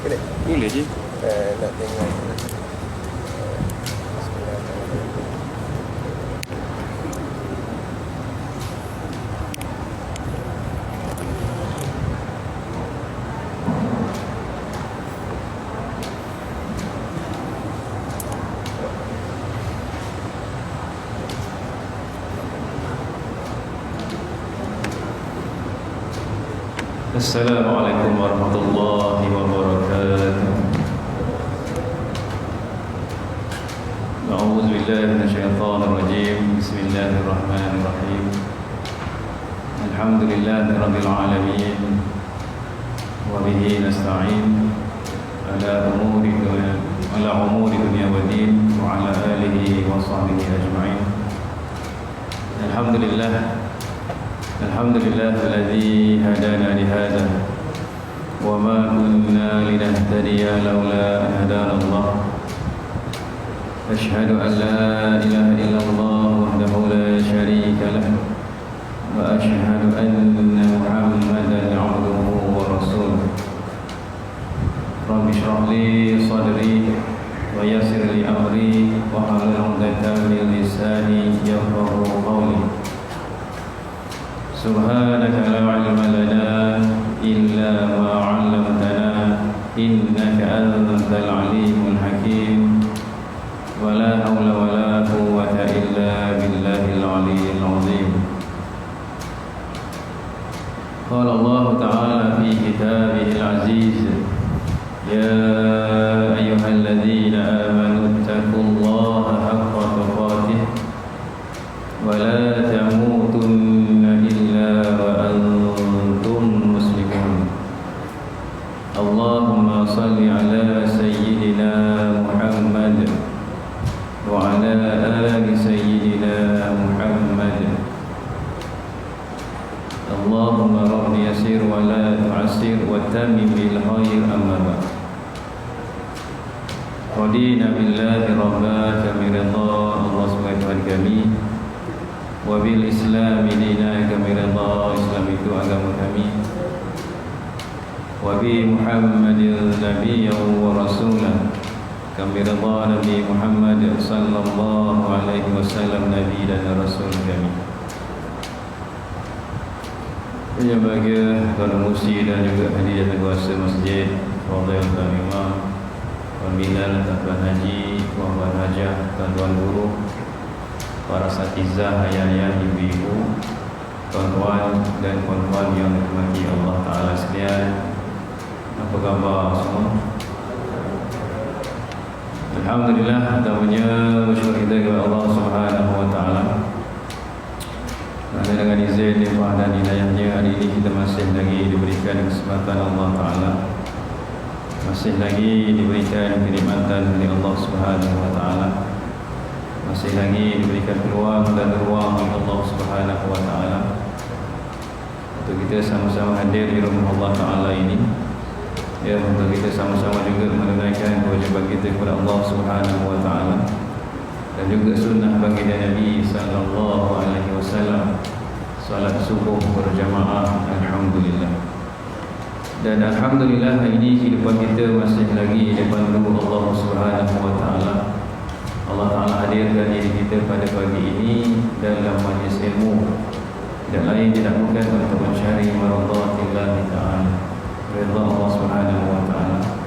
Boleh? Boleh je. Nak tengok. Assalamualaikum warahmatullahi wabarakatuh. A'udzu billahi minasyaitonir rajim. Bismillahirrahmanirrahim. Alhamdulillahirabbil alamin. Wa bihi nasta'in ala umuri dunya wa din wa ala alihi wa sahbihi ajma'in. Alhamdulillahilladzi hadana li hadza wa ma kunna linahtadiya laula an hadana Allah. Asyhadu an la ilaha illallah wahdahu la syarika lah wa asyhadu anna Muhammadan 'abduhu wa rasuluh. Rabbi shrah li sadri wa yassir li amri wa hlul 'uqdatam min lisani yafqahu qawli. Subhanaka la ilma lana illa ma 'allamtana innaka antal alimul hakim. Wa la hawla wa la quwwata illa billahil aliyyil azim. Qala Allah ta'ala fi kitabihil aziz, ya ayyuhalladzina amanu taqullaha haqqa tuqatih wa la tamutunna illa wa antum muslimun. Allahumma salli ala sayyidina Muhammad wa ala ali sayyidina Muhammad. Allahumma rabbi yasir wa la tu'assir wa tammim bil khair, amma ba'd. Radina billahi rabba kami ridha Allah subhanahu wa ta'ala, wa bil islam dina kami ridha Islam itu agama kami, wa bi Muhammadin nabiyyan wa rasulan kami ridha Nabi Muhammad sallallahu alaihi wasallam nabi dan rasul kami. Yang bahagia tuan musi dan juga hadirin kuasa masjid, fadilatul imam, tuan Bilal, tuan haji, tuan hajah, tuan guru, para asatizah, ayah-ayah, ibu-ibu, tuan-tuan dan puan-puan yang dirahmati Allah Ta'ala sekalian. Apa khabar semua? Alhamdulillah, pertamanya bersyukur kita kepada Allah Subhanahu wa Ta'ala kerana dengan izin, limpah dan hidayahnya hari ini kita masih lagi diberikan kesempatan Allah Ta'ala, masih lagi diberikan kenikmatan dari Allah Subhanahu wa Ta'ala, masih lagi diberikan peluang dan ruang Allah Subhanahu wa Ta'ala untuk kita sama-sama hadir di rumah Allah Ta'ala ini, ya, untuk kita sama-sama juga menunaikan kewajiban kita kepada Allah Subhanahu wa Ta'ala dan juga sunnah baginda Nabi sallallahu alaihi wasallam, salat subuh berjamaah. Alhamdulillah. Dan alhamdulillah hari ini kehidupan kita masih lagi dipandu Allah Subhanahu wa Ta'ala. Allah Ta'ala hadirkan diri kita pada pagi ini dalam majlis ilmu, tidak lain tidak bukan untuk mencari maradhatillah Ta'ala, ridha Allah Subhanahu wa Ta'ala.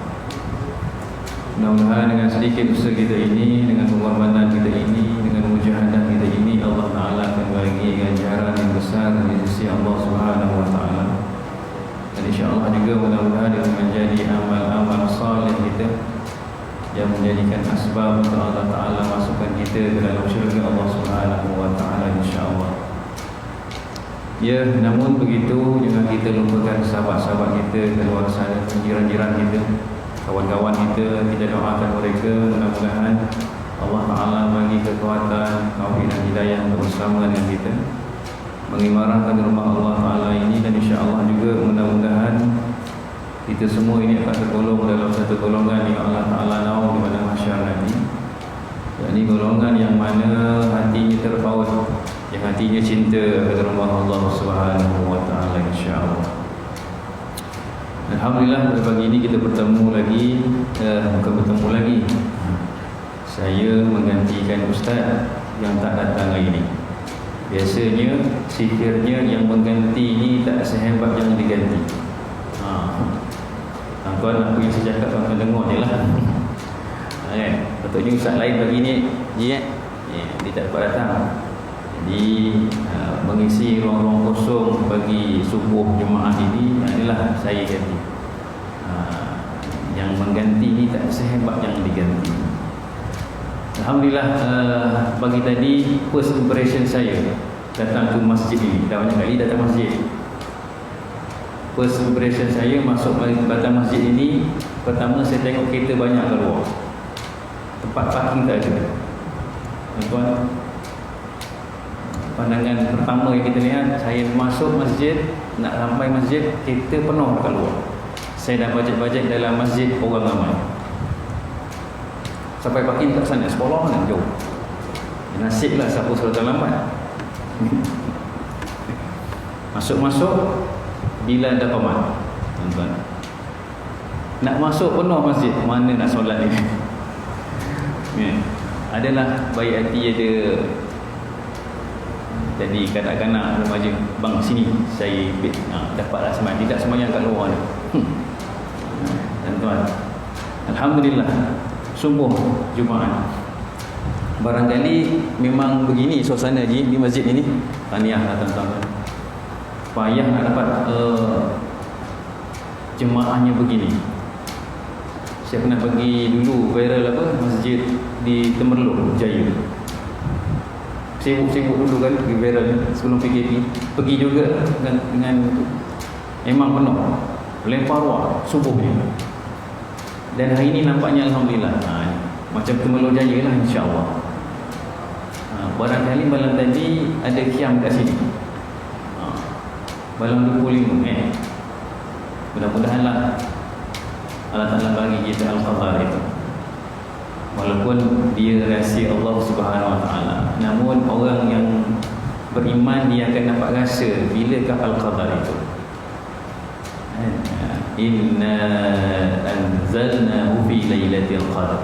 Mudah-mudahan dengan sedikit usaha kita ini, dengan pengorbanan kita ini, dengan mujahadah kita ini, Allah Ta'ala akan bagi ganjaran yang besar di sisi Allah Subhanahu wa Ta'ala. Dan insyaAllah juga mudah-mudahan dia menjadi amal-amal salih kita yang menjadikan asbab untuk Allah Ta'ala masukkan kita ke dalam syurga Allah Subhanahu wa Ta'ala, insyaAllah. Ya, namun begitu jangan kita lupakan sahabat-sahabat kita di luar sana, jiran-jiran kita, kawan-kawan kita doakan mereka mudah-mudahan Allah Ta'ala bagi kekuatan, taufik dan hidayah untuk bersama dengan kita mengimarahkan rumah Allah Ta'ala ini. Dan insyaAllah juga mudah-mudahan kita semua ini akan tergolong dalam satu golongan yang Allah Ta'ala naung di pada mahsyar nanti, yakni golongan yang mana hatinya terpaut, yang hatinya cinta kepada rumah Allah Subhanahu wa Ta'ala, insyaAllah. Dan Alhamdulillah pada pagi ini kita bertemu lagi, bukan bertemu lagi, saya menggantikan ustaz yang tak datang hari ini. Biasanya sihirnya yang mengganti ni tak sehebat yang diganti. Tuan-tuan, apa yang saya cakap tuan-tuan dengar je lah. Patutnya ustaz lain pagi ni dia tak dapat datang. Jadi mengisi ruang-ruang kosong bagi subuh jemaah ini adalah saya ganti. Yang mengganti ni tak sehebat yang diganti. Alhamdulillah, pagi tadi first impression saya datang ke masjid ini. Dah banyak kali datang masjid. First impression saya masuk datang masjid ini, pertama saya tengok kereta banyak keluar. Tempat parking tak ada. Tuan-tuan, pandangan pertama yang kita lihat, saya masuk masjid, nak sampai masjid, kereta penuh dekat luar. Saya dah bajet-bajet dalam masjid, orang ramai. Sampai parking kat sana, sekolah mana jauh. Nasiblah siapa suruh terlambat. Masuk-masuk, bila ada paman, tuan-tuan. Nak masuk penuh masjid, mana nak solat ni? Adalah baik hati ada. Jadi kanak-kanak remaja, bang sini saya dapatlah sembahyang, tidak sembahyang kat luar ni. Tuan-tuan, alhamdulillah sungguh Jumaat. Barangkali memang begini suasana di masjid ini. Tahniahlah tuan-tuan. Payah nak dapat jemaahnya begini. Saya pernah pergi dulu viral masjid di Temerloh Jaya. Sibuk-sibuk dulu kan pergi viral sebelum PKP. Pergi juga dengan memang penuh. Lempar ruang subuhnya. Dan hari ini nampaknya alhamdulillah macam Temerloh Jaya lah, insya-Allah. Barangkali malam tadi ada qiyam kat sini. Malam 25 mudah-mudahanlah Allah Ta'ala bagi kita al-qadar itu. Walaupun dia rahsia Allah Subhanahu Wa Ta'ala, namun orang yang beriman dia akan dapat rasa bilakah al-qadar itu. Inna anzalnahu fi lailatul qadar.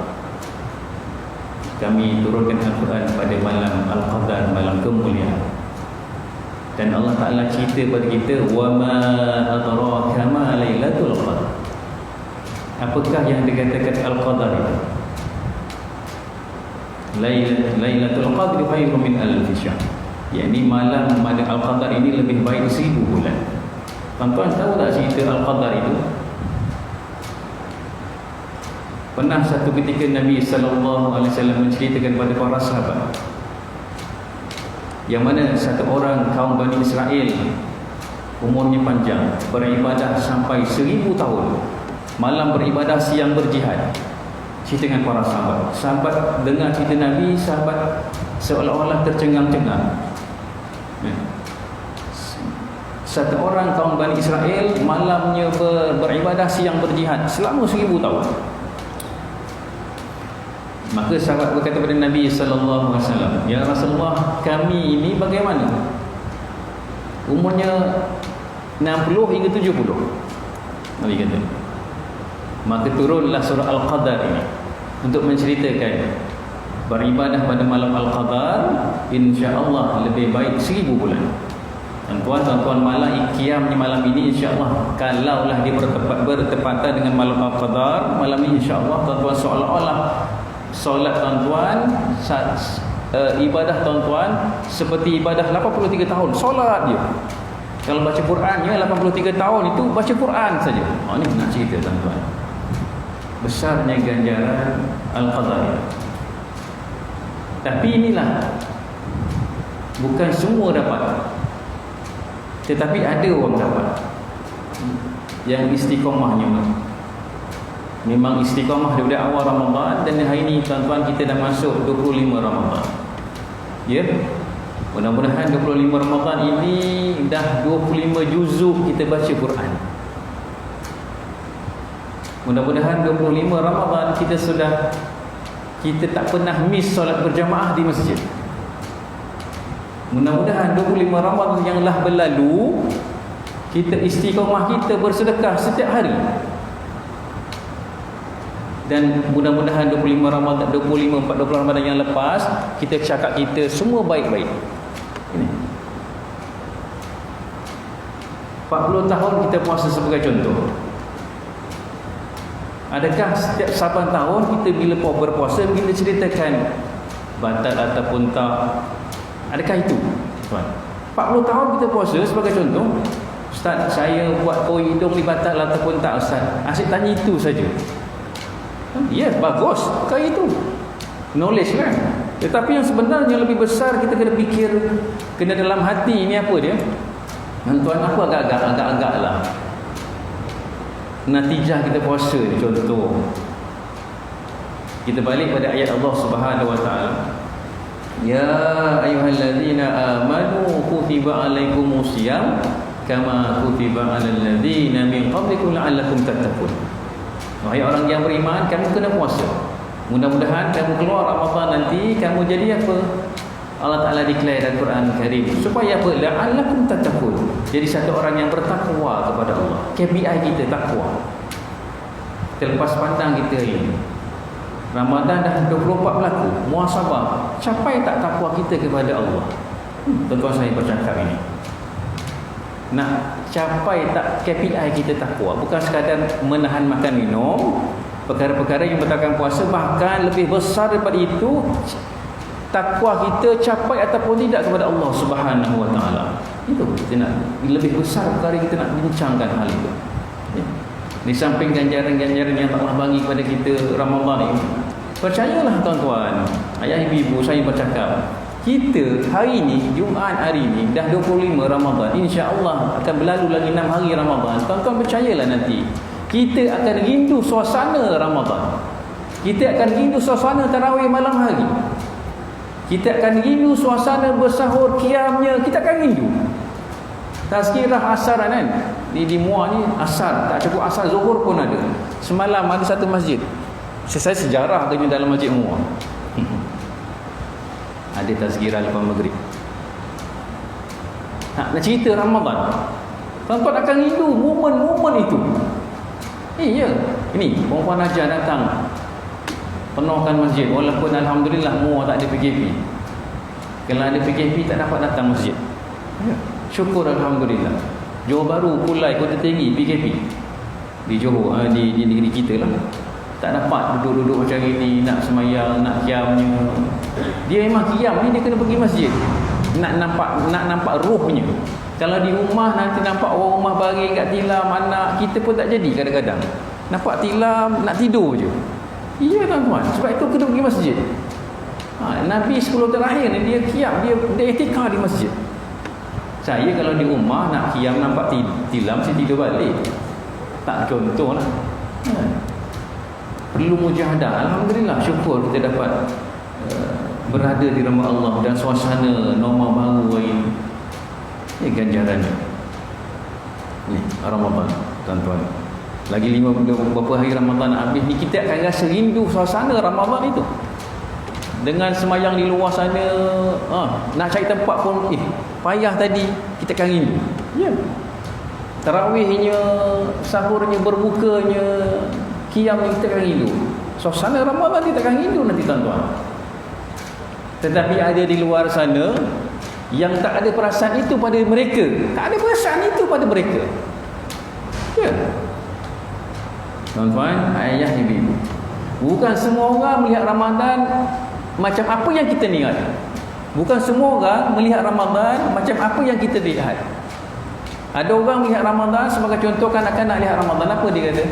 Kami turunkan Al-Quran pada malam Al-Qadar, malam kemuliaan. Dan Allah Ta'ala cerita pada kita, wa ma adraka ma lailatul qadar. Apakah yang dikatakan Al-Qadar itu? Lailatul qadar khairun min alf syahr. Yakni malam Al-Qadar ini lebih baik 1000 bulan. Tuan-tuan tahu tak cerita Al-Qadar itu? Pernah satu ketika Nabi SAW menceritakan kepada para sahabat, yang mana satu orang kaum Bani Israel umurnya panjang, beribadah sampai 1000 tahun, malam beribadah, siang berjihad. Cerita dengan para sahabat. Sahabat dengar cerita Nabi, sahabat seolah-olah tercengang-cengang. Satu orang kaum Bani Israel malamnya beribadah, siang berjihad selama 1000 tahun. Maka sahabat berkata kepada Nabi sallallahu alaihi wasallam, "Ya Rasulullah, kami ini bagaimana? Umurnya 60 hingga 70." Nabi kata. Maka turunlah surah Al-Qadar ini untuk menceritakan beribadah pada malam Al-Qadar insya-Allah lebih baik 1000 bulan. Dan tuan-tuan malam qiyam di malam ini insya-Allah, kalaulah dia bertepatan dengan malam Al-Qadar, malam ini insya-Allah tuan-tuan seolah-olah solat tuan-tuan, ibadah tuan-tuan seperti ibadah 83 tahun solat dia. Kalau baca Qurannya 83 tahun itu baca Quran saja. Ini nak cerita tuan-tuan, besarnya ganjaran Al-Qadar. Tapi inilah, bukan semua dapat, tetapi ada orang dapat yang istiqamahnya. Memang istiqamah daripada awal Ramadan, dan hari ini tuan-tuan kita dah masuk 25 Ramadan. Ya. Mudah-mudahan 25 Ramadan ini dah 25 juzuk kita baca Quran. Mudah-mudahan 25 Ramadan kita tak pernah miss solat berjamaah di masjid. Mudah-mudahan 25 Ramadan yang telah berlalu kita istiqomah kita bersedekah setiap hari. Dan mudah-mudahan 25 Ramadan, 25, 40 Ramadan yang lepas, kita cakap kita semua baik-baik. Ini 40 tahun kita puasa sebagai contoh. Adakah setiap 8 tahun kita bila berpuasa kita ceritakan batal ataupun tak? Adakah itu? 40 tahun kita puasa sebagai contoh. Ustaz, saya buat koi hidung ni batal ataupun tak Ustaz? Asyik tanya itu saja. Ya, bagus. Kayak itu knowledge kan. Tetapi yang sebenarnya lebih besar kita kena fikir, kena dalam hati ni apa dia? Tuan, aku agak-agak lah natijah kita puasa ni. Contoh, kita balik pada ayat Allah Subhanahu wa taala, ya ayyuhallazina amanu kutiba alaikumusiyam kama kutiba alal ladzina min qablikum la'allakum tattaqun. Wahai orang yang beriman, kamu kena puasa. Mudah-mudahan kamu keluar Ramadan nanti kamu jadi apa? Allah Ta'ala declare dalam Quran Karim, supaya apa? La'allakum tattaqun. Jadi satu orang yang bertakwa kepada Allah. KPI kita takwa. Terlepas pandang kita ini, Ramadan dah 24 berlaku, muhasabah, capai tak takwa kita kepada Allah? Tuan-tuan saya bercakap ini, nak capai tak KPI kita takwa, bukan sekadar menahan makan minum, perkara-perkara yang membatalkan puasa, bahkan lebih besar daripada itu, takwa kita capai ataupun tidak kepada Allah Subhanahu wa taala. Itu kita nak lebih besar perkara kita nak bincangkan hal itu. Ya. Di samping ganjaran-ganjaran yang Allah bagi kepada kita Ramadan ini, percayalah tuan-tuan, ayah ibu saya bercakap, kita hari ini, Jumaat hari ini dah 25 Ramadan, insya-Allah akan berlalu lagi 6 hari Ramadan. Tuan-tuan percayalah nanti kita akan rindu suasana Ramadan. Kita akan rindu suasana tarawih malam hari. Kita akan rindu suasana bersahur qiyamnya, kita akan rindu. Tazkirah asar kan, di Muar ni asar, tak cukup asar, zuhur pun ada. Semalam ada satu masjid, saya sejarah tanya dalam masjid Muar, ada tazkirah lepas maghrib. Nak cerita Ramadan, tuan-tuan akan rindu momen-momen itu. Ya, ini perempuan ajar datang penuhkan masjid, walaupun alhamdulillah Muar tak ada PKP. Kalau ada PKP tak dapat datang masjid. Ya, syukur alhamdulillah. Johor Bahru, Kulai, Kota Tinggi PKP. Di Johor, di negeri kita lah, tak dapat duduk-duduk macam ini, nak semayang, nak qiyamnya. Dia memang qiyam ni dia kena pergi masjid, nak nampak ruhnya. Kalau di rumah nanti nampak orang rumah baring kat tilam anak, kita pun tak jadi kadang-kadang. Nampak tilam, nak tidur je. Iya tuan-tuan, sebab itu kena pergi masjid. Nabi 10 terakhir ni dia qiyam, dia iktikaf di masjid. Saya kalau di rumah nak qiyam nampak tilam, saya tidur balik. Tak, contoh lah. Perlu mujahadah. Alhamdulillah, syukur kita dapat berada di rumah Allah dan suasana normal baru ini. Ini ganjarannya. Ni Ramadan, tuan-tuan. Lagi 5 beberapa hari Ramadan habis ni, kita akan rasa rindu suasana Ramadan itu. Dengan semayang di luar sana, nak cari tempat pun payah tadi, kita akan rindu. Ya. Tarawihnya, sahurnya, berbukanya, qiyamnya, kita akan rindu. Suasana Ramadan kita akan rindu nanti tuan-tuan. Tetapi ada di luar sana yang tak ada perasaan itu pada mereka. Tak ada perasaan itu pada mereka. Ya. Tuan-tuan, ayah ibu, bukan semua orang melihat Ramadan macam apa yang kita lihat. Bukan semua orang melihat Ramadan macam apa yang kita lihat. Ada orang melihat Ramadan sebagai contoh, kanak-kanak lihat Ramadan, apa dia kata?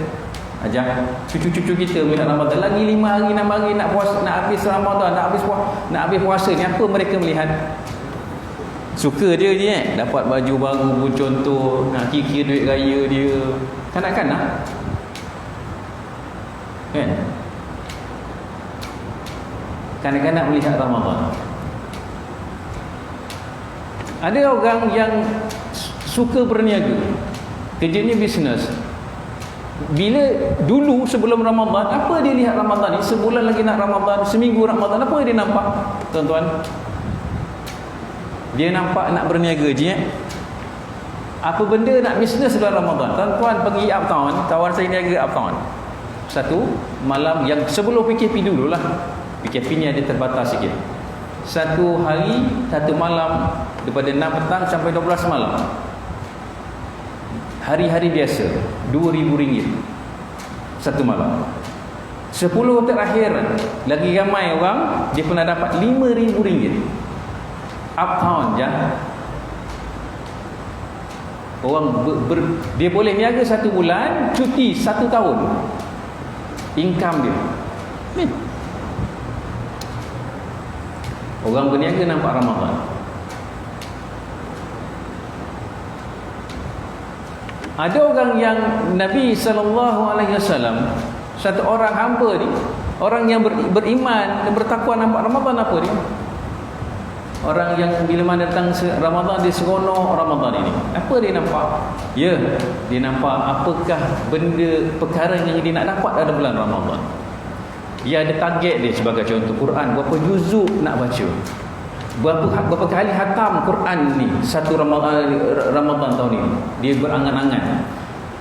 Ajak cucu-cucu kita melihat Ramadan, lagi 5 hari 6 hari nak puasa, nak habis Ramadan, nak habis puasa ni, apa mereka melihat? Suka dia ni dapat baju baru pun contoh, nak kira duit raya dia. Kanak-kanak kan? Kanak-kanak melihat Ramadan. Ada orang yang suka berniaga, kerjanya bisnes. Bila dulu sebelum Ramadan, apa dia lihat Ramadan ni? Sebulan lagi nak Ramadan, seminggu Ramadan, apa dia nampak? Tuan-tuan, dia nampak nak berniaga je. Apa benda nak bisnes bulan Ramadan? Tuan-tuan pergi uptown, kawan saya ni agak uptown. Satu malam yang sebelum PKP dululah. PKP ni ada terbatas sikit. Satu hari, satu malam daripada 6 petang sampai 12 malam. Hari-hari biasa RM2,000 satu malam. 10 terakhir lagi ramai orang dia pernah dapat RM5,000 uptown je. Orang dia boleh niaga 1 bulan, cuti 1 tahun. Income dia ni. Orang berniaga nampak Ramadan. Ada orang yang Nabi SAW, satu orang hamba ni, orang yang beriman dan bertakwa nampak Ramadan apa dia? Orang yang bila mana datang Ramadan dia seronok Ramadan ini. Apa dia nampak? Ya, dia nampak apakah benda perkara yang dia nak dapat dalam bulan Ramadan. Dia ada target dia, sebagai contoh Quran, berapa juzuk nak baca. Berapa kali khatam Quran ni satu Ramadan tahun ini. Dia berangan-angan.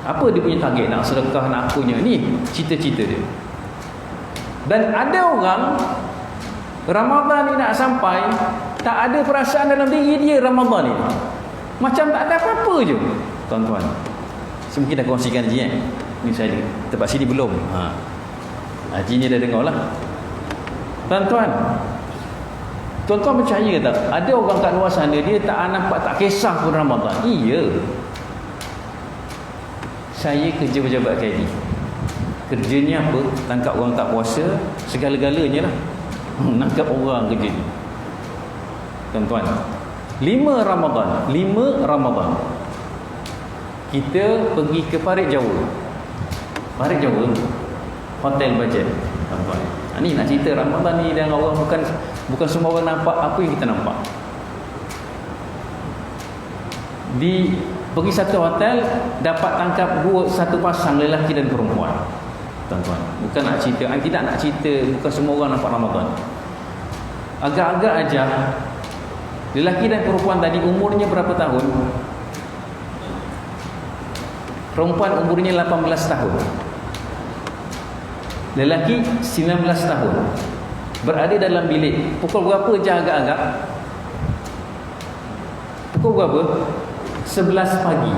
Apa dia punya target? Nak sedekah, nak apunya. Ni cita-cita dia. Dan ada orang Ramadan ni nak sampai, tak ada perasaan dalam diri dia Ramadan ni. Macam tak ada apa-apa je. Tuan-tuan, saya mungkin dah kongsikan je ni saya tempat sini belum. Haji ni dah dengar lah. Tuan-tuan percaya tak? Ada orang kat luar sana dia tak nampak, tak kisah pun Ramadan. Iya. Saya kerja pejabat KD. Kerjanya apa? Tangkap orang tak puasa, segala-galanya lah. Nangkap orang kerja ni. Tuan-tuan, 5 Ramadan kita pergi ke Parit Jawa. Parit Jawa, hotel bajet. Tuan-tuan, ni nak cerita Ramadan ni, dan orang bukan semua orang nampak apa yang kita nampak. Pergi satu hotel, dapat tangkap satu pasang lelaki dan perempuan. Tuan-tuan, bukan nak cerita, tidak nak cerita, bukan semua orang nampak Ramadan. Agak-agak aja lelaki dan perempuan tadi umurnya berapa tahun? Perempuan umurnya 18 tahun, lelaki 19 tahun. Berada dalam bilik. Pukul berapa je agak-agak? Pukul berapa? 11 pagi.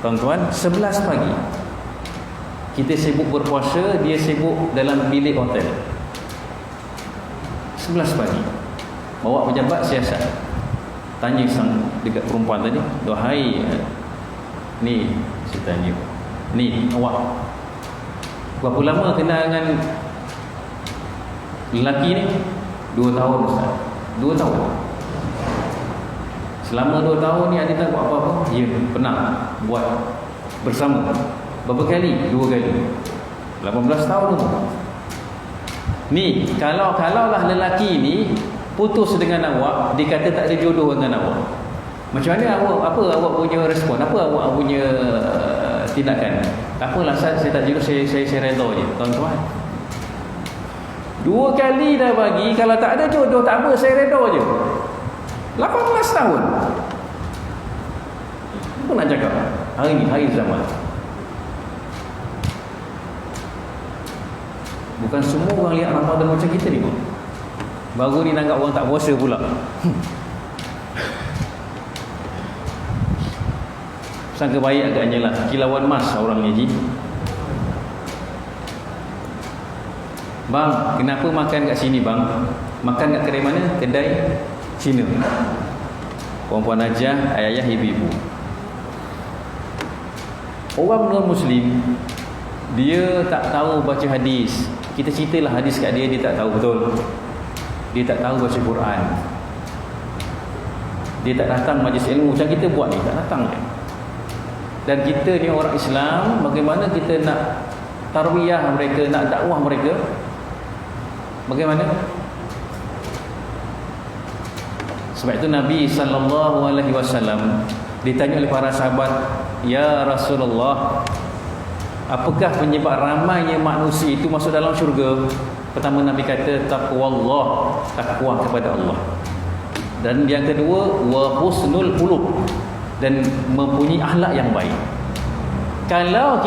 Tuan-tuan, 11 pagi. Kita sibuk berpuasa, dia sibuk dalam bilik hotel. 11 pagi. Bawa pejabat siasat. Tanya sang dekat perempuan tadi, "Wahai, ni saya tanya, ni awak berapa lama kenal dengan lelaki ni?" 2 tahun Ustaz. 2 tahun. Selama 2 tahun ni ada tak buat apa-apa? Ya, pernah buat bersama. Berapa kali? 2 kali. 18 tahun tu. Ni, kalau lah lelaki ni putus dengan awak, dia kata tak ada jodoh dengan awak, macam mana awak punya respon? Apa awak punya tindakan? Apalah, saya tak jodoh, saya redha je. Tuan-tuan, 2 kali dah bagi, kalau tak ada jodoh tak apa, saya redha je. 18 tahun. Apa nak cakap? Hari ni, hari zaman. Bukan semua orang lihat Ramadan macam kita ni pun. Baru ni nanggap orang tak puasa pula. Sangka baik agaknya lah. Kilauan mas orang ni, Haji. "Bang, kenapa makan kat sini bang?" "Makan kat kedai mana?" "Kedai Cina." Perempuan ajar, ayah, ibu-ibu. Orang non-Muslim, dia tak tahu baca hadis. Kita ceritalah hadis kat dia, dia tak tahu betul. Dia tak tahu baca Quran. Dia tak datang majlis ilmu macam kita buat ni, tak datang. Dan kita ni orang Islam, bagaimana kita nak tarbiyah mereka, nak dakwah mereka? Bagaimana? Sebab itu Nabi SAW ditanya oleh para sahabat, "Ya Rasulullah, apakah penyebab ramainya manusia itu masuk dalam syurga?" Pertama Nabi kata, taqwa kepada Allah. Dan yang kedua, wa husnul khuluq, dan mempunyai akhlak yang baik. Kalau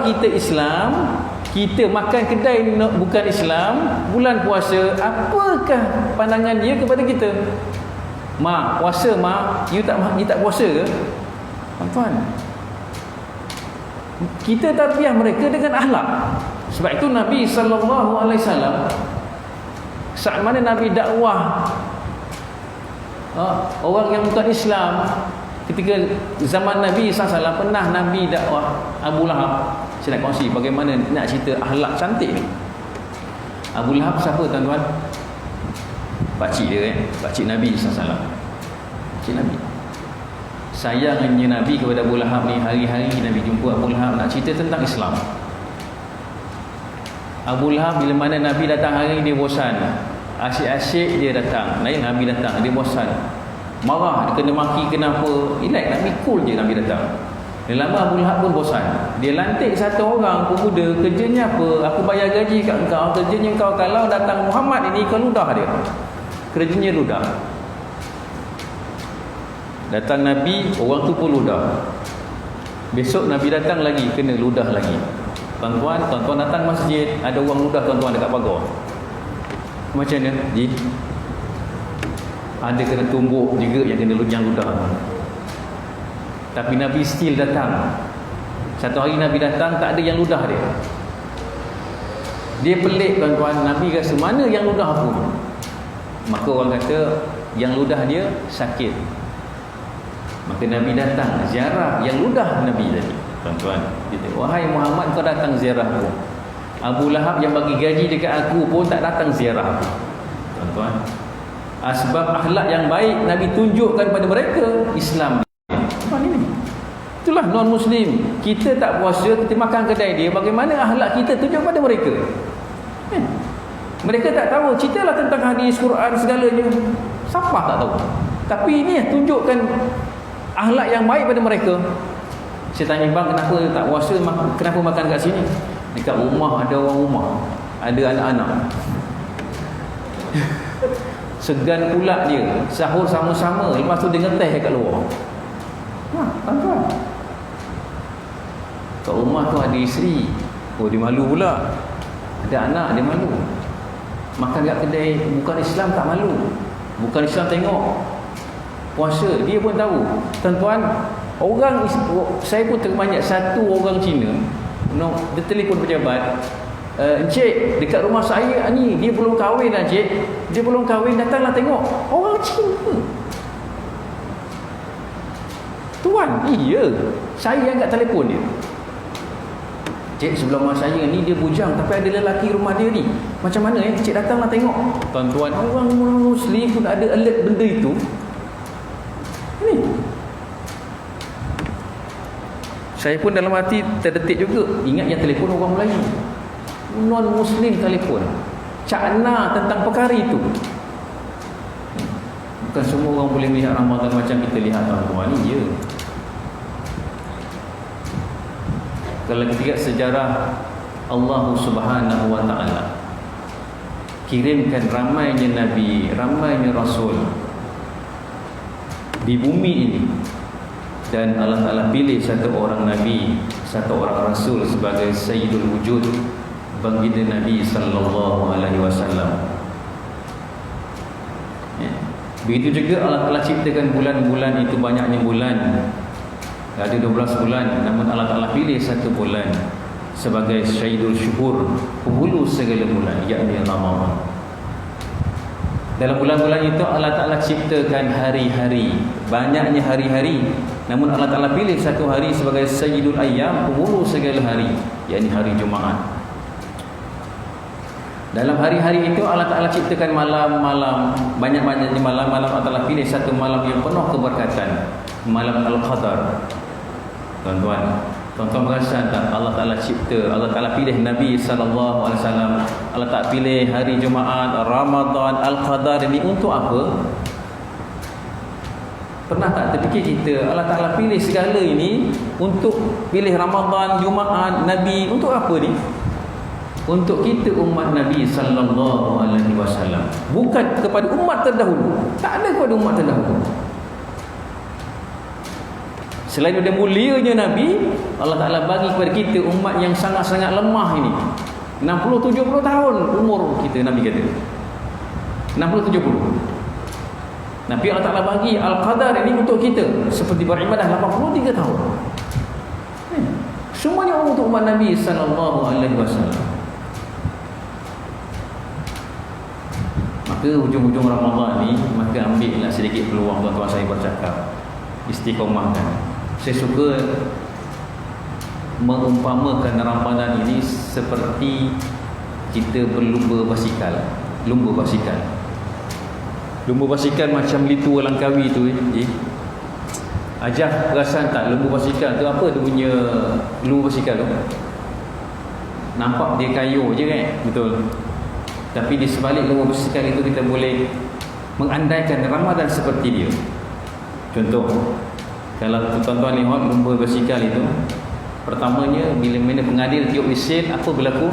kita Islam, kita makan kedai bukan Islam, bulan puasa, apakah pandangan dia kepada kita? Mak, puasa mak, you tak puasa ke? Tuan-tuan, kita tarbiyah mereka dengan akhlak. Sebab itu Nabi SAW, saat mana Nabi dakwah orang yang bukan Islam, ketika zaman Nabi SAW, pernah Nabi dakwah Abu Lahab. Saya nak kongsi bagaimana nak cerita akhlak cantik ni. Abu Lahab siapa tuan-tuan? Pakcik dia, pakcik Nabi SAW. Pakcik Nabi. Sayangnya Nabi kepada Abu Lahab ni, hari-hari Nabi jumpa Abu Lahab nak cerita tentang Islam. Abu Lahab bila mana Nabi datang hari dia bosan, asyik-asyik dia datang. Lain Nabi datang, dia bosan, marah, dia kena maki, kenapa? Relax, Nabi cool je Nabi datang. Dan lama Abu Lahab pun bosan. Dia lantik satu orang pemuda, kerjanya apa? Aku bayar gaji kat engkau, kerjanya engkau kalau datang Muhammad ini, kau ludah dia. Kerjanya ludah. Datang Nabi, orang tu pun ludah. Besok Nabi datang lagi, kena ludah lagi. Tuan-tuan datang masjid, ada orang ludah tuan-tuan dekat pagar. Macam mana? Ada kena tumbuk juga yang ludah. Tapi Nabi still datang. Satu hari Nabi datang, tak ada yang ludah dia. Dia pelik tuan-tuan, Nabi rasa mana yang ludah pun. Maka orang kata yang ludah dia sakit. Maka Nabi datang ziarah yang ludah Nabi tadi. Tuan-tuan, kita, wahai Muhammad, kau datang ziarah aku. Abu Lahab yang bagi gaji dekat aku pun tak datang ziarah aku. Tuan-tuan, sebab akhlak yang baik Nabi tunjukkan pada mereka Islam. Itulah non-Muslim. Kita tak puasa, kita makan kedai dia, bagaimana akhlak kita tunjuk pada mereka? Mereka tak tahu, ceritalah tentang hadis, Quran, segalanya. Siapa tak tahu? Tapi ini tunjukkan akhlak yang baik pada mereka. Saya tanya, bang, kenapa tak puasa, kenapa makan kat sini? Dekat rumah ada orang rumah, ada anak-anak. Segan pula dia, sahur sama-sama, lepas tu dia ngeteh kat luar. Tuan-tuan, kat rumah tu ada isteri, dia malu pula. Ada anak, dia malu. Makan kat kedai bukan Islam, tak malu. Bukan Islam tengok. Puasa, dia pun tahu. Tuan-tuan, saya pun terbanyak satu orang Cina, dia telefon pejabat, encik, dekat rumah saya ni, dia belum kahwin lah encik, dia belum kahwin, datanglah tengok. Orang Cina. Tuan, iya, saya angkat telefon dia. Cik, sebelah rumah saya ni dia bujang, tapi ada lelaki rumah dia ni. Macam mana cik, datanglah tengok. Tuan-tuan, orang Muslim pun ada alert benda itu. Ini saya pun dalam hati terdetik juga. Ingat yang telefon orang Melayu, non-Muslim telefon, cakna tentang perkara itu. Bukan semua orang boleh melihat Ramadan macam kita lihat tuan-tuan ni je. Kalau kita lihat sejarah, Allah Subhanahu wa ta'ala kirimkan ramainya Nabi, ramainya Rasul di bumi ini, dan Allah Ta'ala pilih satu orang Nabi, satu orang Rasul sebagai Sayyidul Wujud, baginda Nabi Sallallahu Alaihi Wasallam. Begitu juga Allah Ta'ala ciptakan bulan-bulan itu, banyaknya bulan, ada 12 bulan, namun Allah Ta'ala pilih satu bulan sebagai Sayyidul Syuhur, penghulu segala bulan, yakni Ramadan. Dalam bulan-bulan itu Allah Ta'ala ciptakan hari-hari, banyaknya hari-hari, namun Allah Ta'ala pilih satu hari sebagai Sayyidul Ayyam, penghulu segala hari, yakni hari Jumaat. Dalam hari-hari itu Allah Ta'ala ciptakan malam-malam, banyak-banyaknya malam-malam. Allah Ta'ala pilih satu malam yang penuh keberkatan, malam Al-Qadar. Tuan-tuan perasan tak, Allah Ta'ala cipta, Allah Ta'ala pilih Nabi SAW, Allah Ta'ala pilih hari Jumaat, Ramadan, Al-Qadar ini untuk apa? Pernah tak terfikir kita, Allah Ta'ala pilih segala ini untuk pilih Ramadan, Jumaat, Nabi, untuk apa ni? Untuk kita umat Nabi sallallahu alaihi wasallam, bukan kepada umat terdahulu. Tak ada kepada umat terdahulu. Selain daripada mulianya Nabi, Allah Ta'ala bagi kepada kita umat yang sangat-sangat lemah ini. 60-70 tahun umur kita, Nabi kata 60-70. Nabi Allah Ta'ala bagi Al-Qadar ini untuk kita, seperti beribadah 83 tahun. Semuanya untuk umat Nabi Sallallahu Alaihi Wasallam. Maka hujung-hujung Ramadan ni, maka ambillah sedikit peluang tuan-tuan saya bercakap, istiqomahkan. Saya suka mengumpamakan Ramadan ini seperti kita berlumba basikal. Lumba basikal macam litu Langkawi tu. Ajah perasan tak lumba basikal tu apa dia punya lumba basikal tu? Nampak dia kayu je kan? Betul. Tapi di sebalik lumba basikal itu kita boleh mengandaikan Ramadan seperti dia. Contoh, kalau tuan-tuan lihat lumba basikal itu, pertamanya bila mana pengadil tiup wisil, apa berlaku?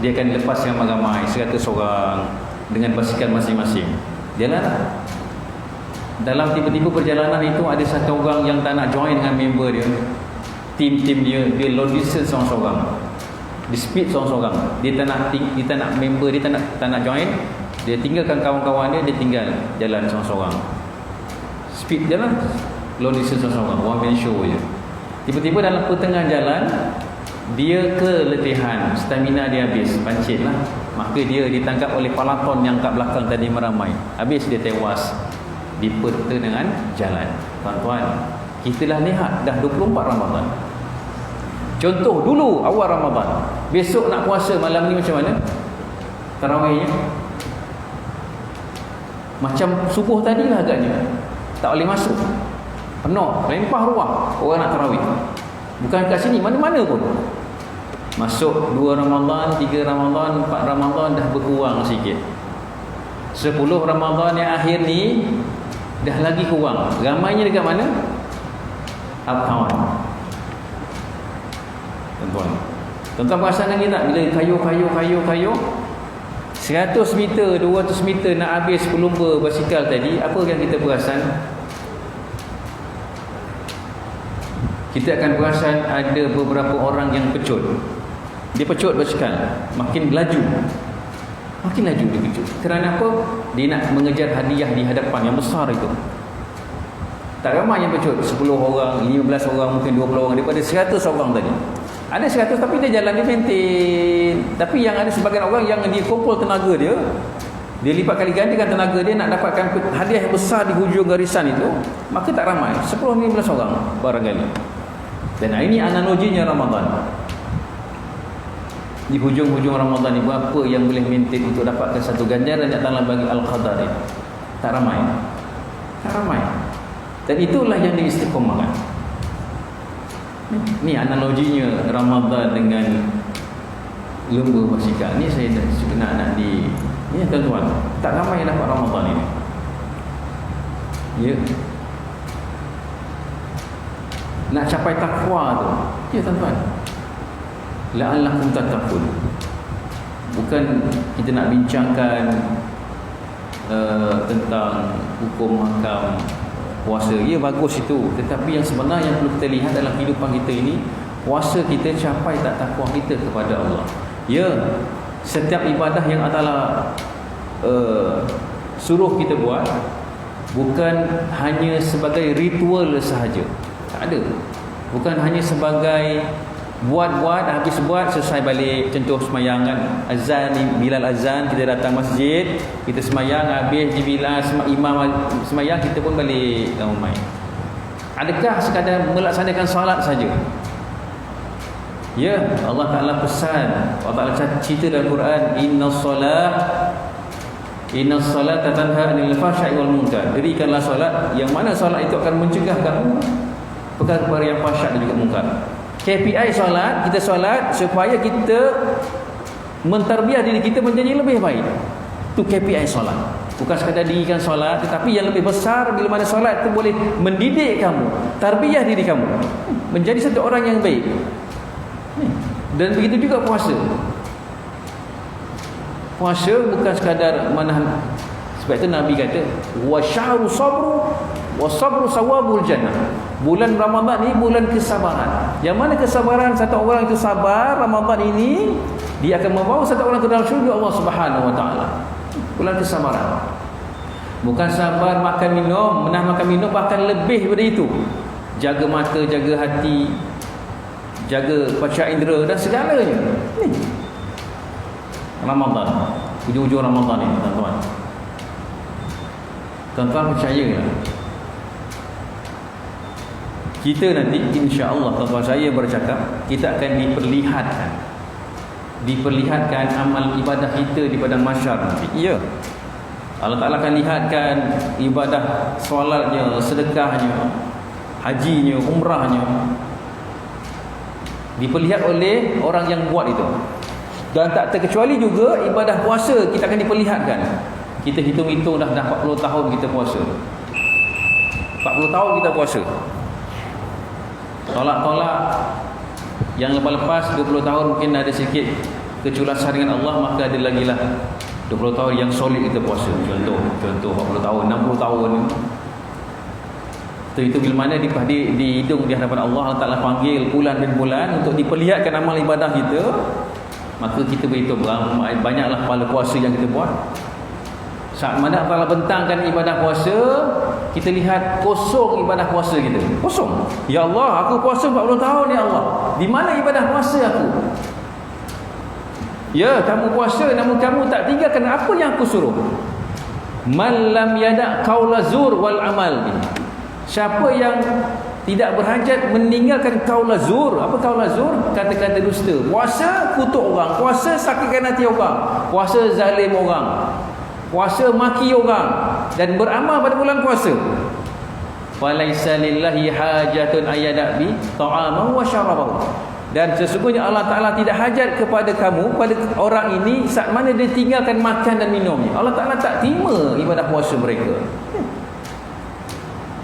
Dia akan lepas yang ramai 100 orang dengan basikal masing-masing. Jalan. Dalam tiba-tiba perjalanan itu ada satu orang yang tak nak join dengan member dia, tim dia low distance seorang-seorang, dia speed seorang-seorang, dia tak nak member dia tak nak join, dia tinggalkan kawan-kawan dia tinggal jalan seorang-seorang, speed jalan low distance seorang-seorang, one man show je. Tiba-tiba dalam pertengahan jalan dia keletihan, stamina dia habis, pancit lah. Maka dia ditangkap oleh palaton yang kat belakang tadi meramai, habis dia tewas di pertengahan jalan. Tuan-tuan, kita dah lihat dah 24 Ramadan. Contoh dulu awal Ramadan, besok nak puasa malam ni macam mana tarawihnya? Macam subuh tadi lah agaknya, tak boleh masuk, penuh, lempah ruah orang nak tarawih. Bukan kat sini, mana-mana pun. Masuk 2 Ramadan, 3 Ramadan, 4 Ramadan dah berkurang sikit. 10 Ramadan yang akhir ni dah lagi kurang. Ramainya dekat mana? Uptown. Tuan-tuan perasan lagi tak bila kayu 100 meter, 200 meter nak habis pelumba basikal tadi, apa yang kita perasan? Kita akan perasan ada beberapa orang yang pecut. Dia pecut basikal, makin laju dia pecut. Kerana apa? Dia nak mengejar hadiah di hadapan yang besar itu. Tak ramai yang pecut, 10 orang, 15 orang, mungkin 20 orang daripada 100 orang tadi. Ada 100 tapi dia jalan, dia maintain. Tapi yang ada sebagian orang yang dia kumpul tenaga dia lipat kali gandakan tenaga dia nak dapatkan hadiah yang besar di hujung garisan itu, maka tak ramai, 10-15 orang barangkali. Dan ini analoginya Ramadan. Di hujung-hujung Ramadan ni, apa yang boleh maintain untuk dapatkan satu ganjaran yang Allah bagi Al-Qadar ni? Tak ramai. Dan itulah yang diistiqomahkan. Ni analoginya Ramadan dengan lumba basikal. Ni saya nak di ni tuan-tuan, tak ramai yang dapat Ramadan ini. Ya. Nak capai takwa tu. Ya tuan-tuan. La'allakum tattaqun. Bukan kita nak bincangkan tentang hukum mahkam puasa. Ya, bagus itu. Tetapi yang sebenarnya yang perlu kita lihat dalam kehidupan kita ini, puasa kita capai tak takwa kita kepada Allah. Ya, setiap ibadah yang Allah suruh kita buat bukan hanya sebagai ritual sahaja. Tak ada. Bukan hanya sebagai buat habis buat selesai balik. Contoh semayang kan, azan ni, bilal azan, kita datang masjid, kita semayang, habis di bilal imam semayang, kita pun balik rumah. Adakah sekadar melaksanakan salat saja? Ya, Allah Ta'ala pesan, Allah Ta'ala cerita dalam Quran, innas salata tanha 'anil fahsya'i wal munkar. Dirikanlah solat, yang mana solat itu akan mencegah kamu perkara-perkara yang fahsyak dan juga munkar. KPI solat, kita solat supaya kita mentarbiah diri kita menjadi lebih baik. Itu KPI solat. Bukan sekadar dirikan solat, tetapi yang lebih besar bila mana solat itu boleh mendidik kamu, tarbiah diri kamu menjadi satu orang yang baik. Dan begitu juga puasa. Puasa bukan sekadar menahan. Sebab itu Nabi kata, wa syahru sabru wa sabru sawabul jannah. Bulan Ramadan ni bulan kesabaran. Yang mana kesabaran satu orang itu sabar Ramadan ini, dia akan membawa satu orang ke dalam syurga Allah Subhanahu wa taala. Bulan kesabaran. Bukan sabar makan minum, menahan makan minum, bahkan lebih daripada itu. Jaga mata, jaga hati, jaga panca indera dan segalanya. Ni Ramadan, hujung-hujung Ramadan ni, tuan-tuan. Tuan-tuan percayalah, kita nanti insya-Allah, tuan-tuan, saya bercakap, kita akan diperlihatkan amal ibadah kita di padang mahsyar nanti. Ya. Allah Ta'ala akan lihatkan ibadah solatnya, sedekahnya, hajinya, umrahnya, diperlihat oleh orang yang buat itu. Dan tak terkecuali juga ibadah puasa kita akan diperlihatkan. Kita hitung-hitung dah 40 tahun kita puasa. 40 tahun kita puasa. Tolak-tolak yang lepas-lepas 20 tahun mungkin ada sikit keculasan dengan Allah, maka ada lagi lah 20 tahun yang solid kita puasa. Contoh 40 tahun, 60 tahun. Itu bila mana di hidung di hadapan Allah, Allah Ta'ala panggil bulan dan bulan untuk diperlihatkan amal ibadah kita, maka kita berhitung banyaklah pahala puasa yang kita buat. Saat mana Allah bentangkan ibadah puasa, kita lihat kosong ibadah puasa kita. Kosong. Ya Allah, aku puasa 40 tahun ya Allah. Di mana ibadah puasa aku? Ya, kamu puasa namun kamu tak tinggalkan apa yang aku suruh. Man lam yada' qaula zur wal amal bi. Siapa yang tidak berhajat meninggalkan qaula zur. Apa qaula zur? Kata-kata dusta. Puasa kutuk orang, puasa sakitkan hati orang, puasa zalim orang, puasa maki orang, dan beramal pada bulan puasa. Falaisa lillahi hajatun ayyadabi ta'amahu wa syarabahu. Dan sesungguhnya Allah Ta'ala tidak hajat kepada kamu, pada orang ini saat mana dia tinggalkan makan dan minumnya. Allah Ta'ala tak terima ibadah puasa mereka.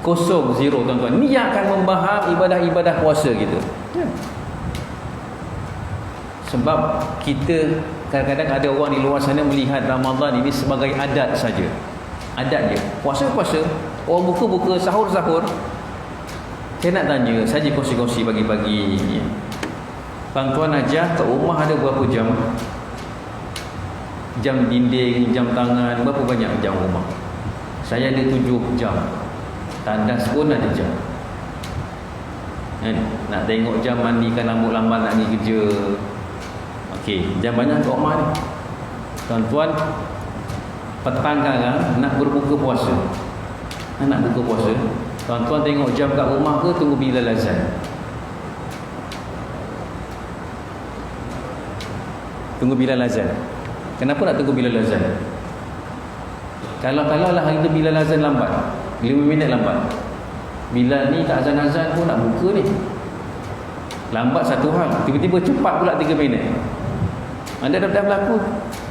Kosong, zero, tuan-tuan. Ni yang akan membahas ibadah-ibadah puasa kita. Sebab kita kadang-kadang ada orang di luar sana melihat Ramadan ini sebagai adat saja. Adat je. Puasa-puasa, orang buka-buka, sahur-sahur. Saya nak tanya, saja kongsi-kongsi pagi-pagi ni. Tuan-tuan ajar kat rumah ada berapa jam? Jam dinding, jam tangan, berapa banyak jam rumah? Saya ada 7 jam. Tandas pun ada jam. Nak tengok jam mandikan rambut lambat nak pergi kerja. Okey, jam banyak kat rumah ni. Tuan-tuan, petang sekarang nak berbuka puasa. Nak buka puasa. Tuan-tuan tengok jam kat rumah ke tunggu bila azan? Tunggu bila azan. Kenapa nak tunggu bila azan? Kalau lah hari tu bila azan lambat, 5 minit lambat. Bila ni tak azan-azan pun nak buka ni. Lambat satu hal, tiba-tiba cepat pula 3 minit. Anda dah berlaku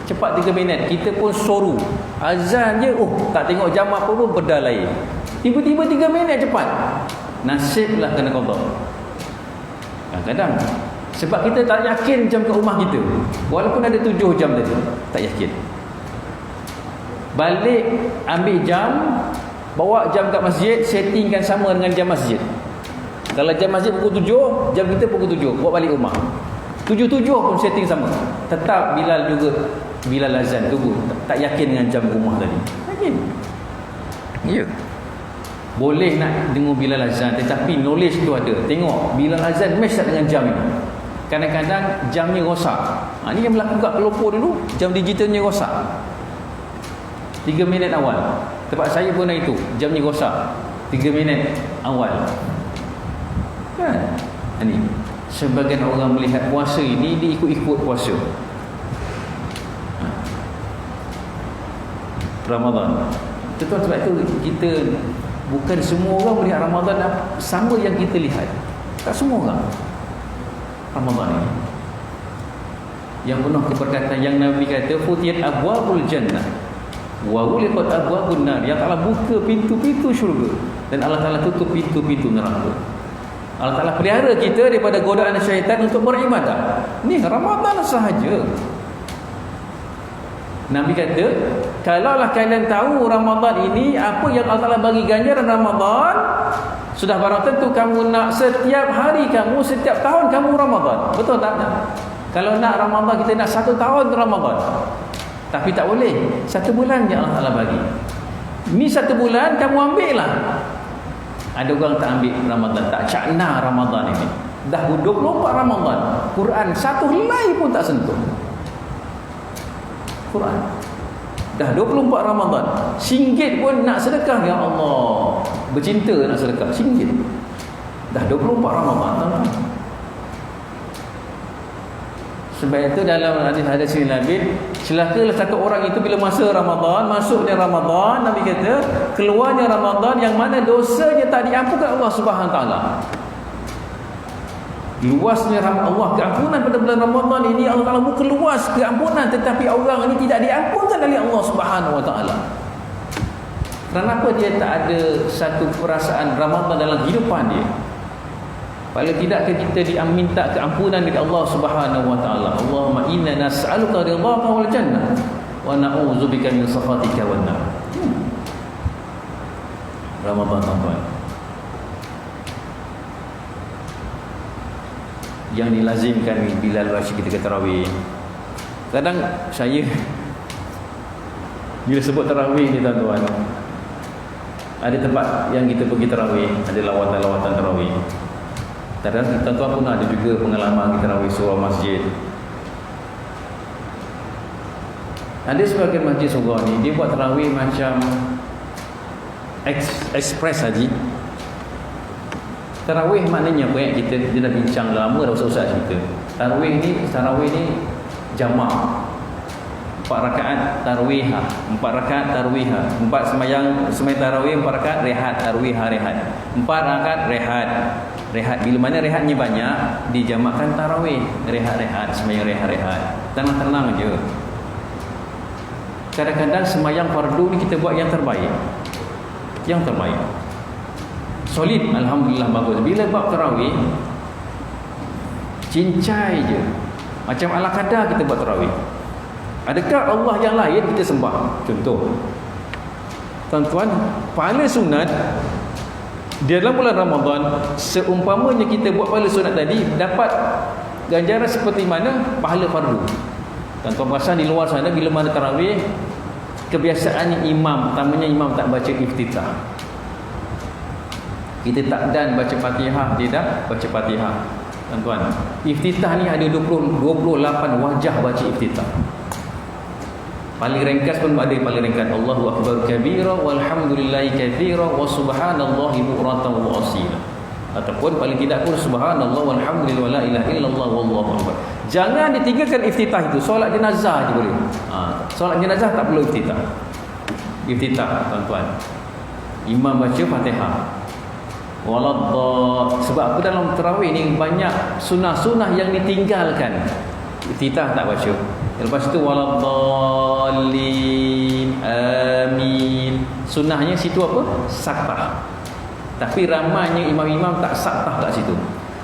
cepat 3 minit, kita pun soru. Azan je, tak tengok jam apa pun benda lain. Tiba-tiba 3 minit cepat. Nasiblah kena qada. Kadang-kadang sebab kita tak yakin jam kat rumah kita. Walaupun ada 7 jam tadi, tak yakin. Balik ambil jam, bawa jam kat masjid, settingkan sama dengan jam masjid. Kalau jam masjid pukul 7, jam kita pukul 7, bawa balik rumah. 7.7 pun setting sama. Tetap Bilal juga, Bilal azan tunggu. Tak yakin dengan jam rumah tadi. Yakin? Ya. Boleh nak dengar Bilal azan, tetapi knowledge tu ada. Tengok Bilal azan match tak dengan jam ini. Kadang-kadang jamnya rosak. Ni yang berlaku kat pelopor dulu, jam digitalnya rosak. 3 minit awal. Tempat saya pun itu, jamnya rosak 3 minit awal. Kan? Ini sebagian orang melihat puasa ini dia ikut-ikut puasa. Ramadan. Betul, sebab itu kita bukan semua orang melihat Ramadan sama yang kita lihat. Tak semua orang. Ramadan ini yang penuh keberkatan, yang Nabi kata futiyat abwabul jannah wa ghuliqat abwabun nar, yang Allah buka pintu-pintu syurga dan Allah Taala tutup pintu-pintu neraka. Allah Taala pelihara kita daripada godaan syaitan untuk beribadah. Ni Ramadan sahaja. Nabi kata, kalaulah kalian tahu Ramadan ini apa yang Allah Taala bagi ganjaran Ramadan, Sudah barang tentu kamu nak setiap hari kamu, setiap tahun kamu Ramadan. Betul tak? Kalau nak Ramadan, kita nak 1 tahun Ramadan. Tapi tak boleh. 1 bulan je Allah Ta'ala bagi. Ni 1 bulan kamu ambil lah. Ada orang tak ambil Ramadan, tak cakna Ramadan ini. Dah 24 Ramadan, Quran 1 helai pun tak sentuh. Quran dah 24 Ramadan, RM1 pun nak sedekah, ya Allah, bercinta nak sedekah RM1. Dah 24 Ramadan, tuan-tuan. Sebab itu dalam hadis Nabi, celakalah satu orang itu bila masa Ramadan, masuknya Ramadan, Nabi kata, keluarnya Ramadan yang mana dosanya tak diampunkan Allah Subhanahu Wa Taala. Luasnya rahmat Allah, keampunan pada bulan Ramadan ini, Allah Ta'ala bukan luas keampunan, tetapi orang ini tidak diampunkan oleh Allah Subhanahu Wa Ta'ala. Kenapa dia tak ada satu perasaan Ramadan dalam kehidupan dia? Paling tidak kita minta keampunan dari Allah Subhanahu Wa Ta'ala. Allahumma inna nas'aluka ridhaka wal jannah wa na'udzubika min sakhatika wan nar. Ramadan, tuan-tuan, yang dilazimkan bila baca kita tarawih. Kadang saya bila sebut tarawih ni, tuan-tuan, ada tempat yang kita pergi tarawih, ada lawatan-lawatan tarawih. Kadang tuan-tuan pun ada juga pengalaman kita tarawih surau masjid. Ada sebagian masjid surau ni, dia buat tarawih macam express haji. Tarawih maknanya apa yang kita dah bincang lama dah, usah-usah cerita. Tarawih ni jamak. 4 rakaat tarwihah, 4 rakaat tarwihah, 4 sembahyang tarawih, 4 rakaat rehat, tarwihah rehat. 4 rakaat rehat. Bila mana rehatnya banyak, dijamakkan tarawih, rehat, sembahyang rehat. Tenang-tenang je. Kadang-kadang sembahyang fardu ni kita buat yang terbaik. Solid, alhamdulillah, bagus. Bila bab tarawih, cincai je. Macam ala kadar kita buat tarawih. Adakah Allah yang lain kita sembah? Contoh, tuan-tuan, pahala sunat di dalam bulan Ramadan, seumpamanya kita buat pahala sunat tadi, dapat ganjaran seperti mana pahala fardu. Tuan-tuan perasan di luar sana, bila mana tarawih, kebiasaannya imam, pertamanya imam tak baca iftitah. Kita tak dan baca Fatihah, dia dah baca Fatihah. Tuan-tuan, iftitah ni ada 28 wajah baca iftitah. Paling ringkas pun ada paling ringkas, Allahu akbar kabira walhamdulillahi katsira wa subhanallahi bukratan wa asila. Ataupun paling tidak pun subhanallah walhamdulillah wa la ilaha illallah wallahu akbar. Jangan ditinggalkan iftitah itu. Solat jenazah je boleh. Solat jenazah tak perlu iftitah. Tuan-tuan, imam baca Fatihah. Sebab apa dalam tarawih ni banyak sunah-sunah yang ditinggalkan. Iftitah tak baca. Lepas tu waladdallin amin. Sunahnya situ apa? Saktah. Tapi ramainya imam-imam tak saktah kat situ.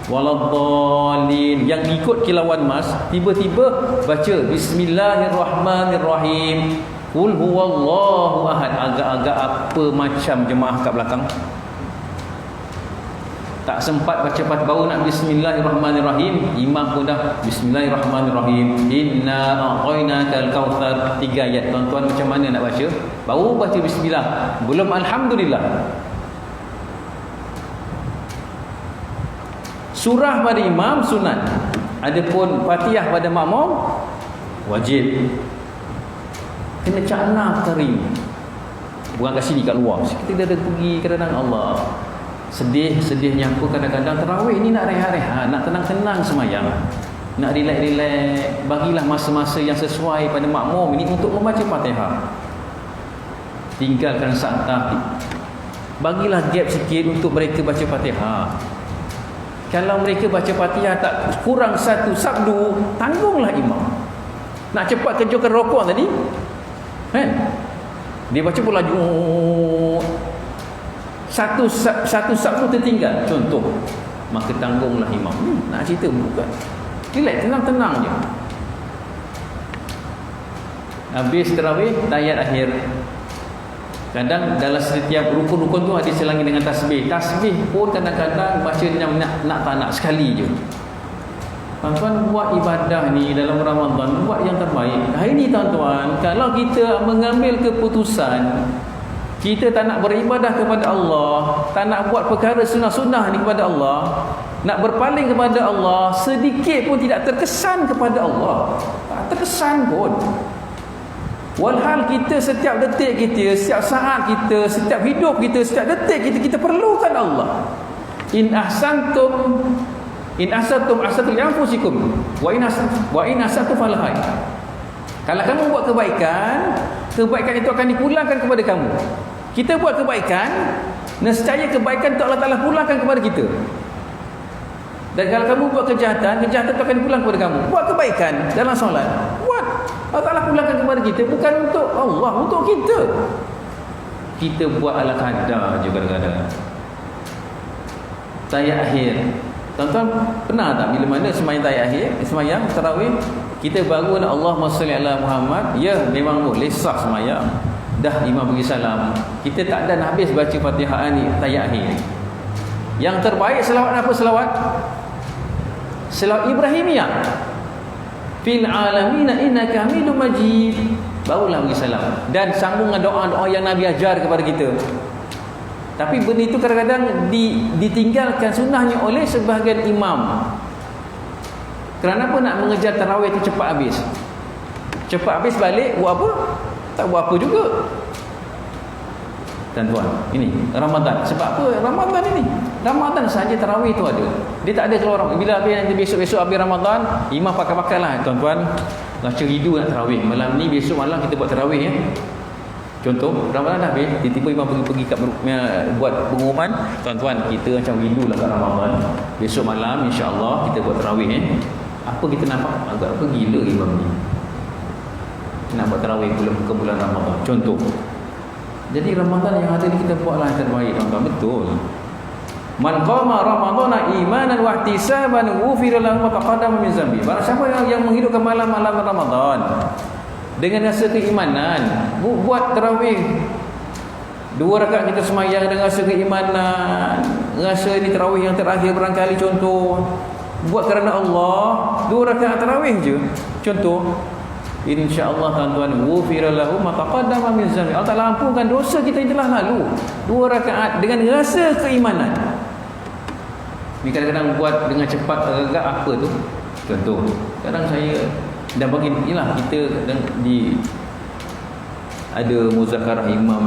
Waladdallin, yang ikut kilauan mas, tiba-tiba baca bismillahirrahmanirrahim, qul huwallahu ahad. Agak-agak apa macam jemaah kat belakang, tak sempat baca baru nak bismillahirrahmanirrahim, imam pun dah bismillahirrahmanirrahim, inna a'tainakal kautsar. 3 ayat. Tuan-tuan, macam mana nak baca? Baru baca bismillah, belum alhamdulillah. Surah pada imam sunat, adapun Fatihah pada makmum wajib. Kena cakna karim, bukan kat sini, kat luar. Kita dah pergi kadang-kadang Allah sedihnya apa, kadang-kadang tarawih ni nak rehat-rehat, nak tenang-tenang semayang, nak relax-relax. Bagilah masa-masa yang sesuai pada makmum ini untuk membaca Fatihah. Tinggalkan saktah, bagilah gap sikit untuk mereka baca Fatihah. Kalau mereka baca Fatihah tak kurang 1 sabdu, tanggunglah imam. Nak cepat kejutkan rokok tadi, kan? Dia baca pula satu sabdu tertinggal, contoh, maka tanggunglah imam. Nak cerita bukan, relax, tenang-tenang je. Habis tarawih, tahiyat akhir, Kadang dalam setiap rukun-rukun tu ada selangi dengan tasbih. Tasbih pun kadang-kadang baca nak tak nak sekali je. Tuan-tuan, buat ibadah ni dalam Ramadan, buat yang terbaik. Hari ni tuan-tuan, kalau kita mengambil keputusan kita tak nak beribadah kepada Allah, tak nak buat perkara sunnah-sunnah ni kepada Allah, nak berpaling kepada Allah, sedikit pun tidak terkesan kepada Allah, tak terkesan pun. Walhal kita setiap detik kita, setiap saat kita, setiap hidup kita, setiap detik kita perlukan Allah. In ahsantum ahsantum li anfusikum wa in ahsantum falaha. Kalau kamu buat kebaikan itu akan dipulangkan kepada kamu. Kita buat kebaikan, nescaya kebaikan itu Allah Taala pulangkan kepada kita. Dan kalau kamu buat kejahatan itu akan dipulang kepada kamu. Buat kebaikan dalam solat, buat, Allah Taala pulangkan kepada kita, bukan untuk Allah, untuk kita. Kita buat ala kadar juga kadang-kadang. Tayyat akhir. Tuan-tuan pernah tak bila mana sembahyang tayyat akhir, sembahyang tarawih, kita baru nak Allahumma salli ala Muhammad, ya memang boleh sah sembahyang. Dah imam bagi salam, kita tak ada nak habis baca Fatihah ni tayyat akhir. Yang terbaik selawat apa selawat? Selawat Ibrahimiyah. Fil alamin innaka Hamidum Majid. Barulah bagi salam dan sambung dengan doa-doa yang Nabi ajar kepada kita. Tapi benda itu kadang-kadang ditinggalkan sunnahnya oleh sebahagian imam. Kerana apa? Nak mengejar tarawih itu cepat habis. Cepat habis balik buat apa? Tak buat apa juga. Tuan-tuan, ini Ramadan. Sebab apa Ramadan ini? Ramadan saja tarawih itu ada. Dia tak ada keluar. Bila habis nanti besok-besok habis Ramadan, imam pakai-pakai lah tuan-tuan. Baca rindu nak tarawih. Malam ni besok malam kita buat tarawih ya. Contoh Ramadan dah habis, tiba-tiba imam pergi kat buat pengumuman, tuan-tuan kita macam rindu lah kat Ramadan. Besok malam insya-Allah kita buat tarawih Apa kita nampak agak apa gila imam ni. Nak buat tarawih bulan Ramadan. Contoh. Jadi Ramadan yang ada ni kita buatlah yang terbaik tuan-tuan, betul. Man qama ramadhana imanan wa ihtisaban ghufira lahu ma taqaddama min zambi. Barang siapa yang menghidupkan malam-malam Ramadan dengan rasa keimanan, buat tarawih 2 rakaat kita sembahyang dengan rasa keimanan, rasa ini tarawih yang terakhir barangkali contoh, buat kerana Allah 2 rakaat tarawih je contoh, insya-Allah tuan-tuan ghufira lahu ma taqaddama min zambi. Allah Taala ampunkan dosa kita yang telah lalu. 2 rakaat dengan rasa keimanan. Ni kadang-kadang buat dengan cepat agak apa tu? Contoh, kadang saya dah bagi inilah kita di ada muzakarah imam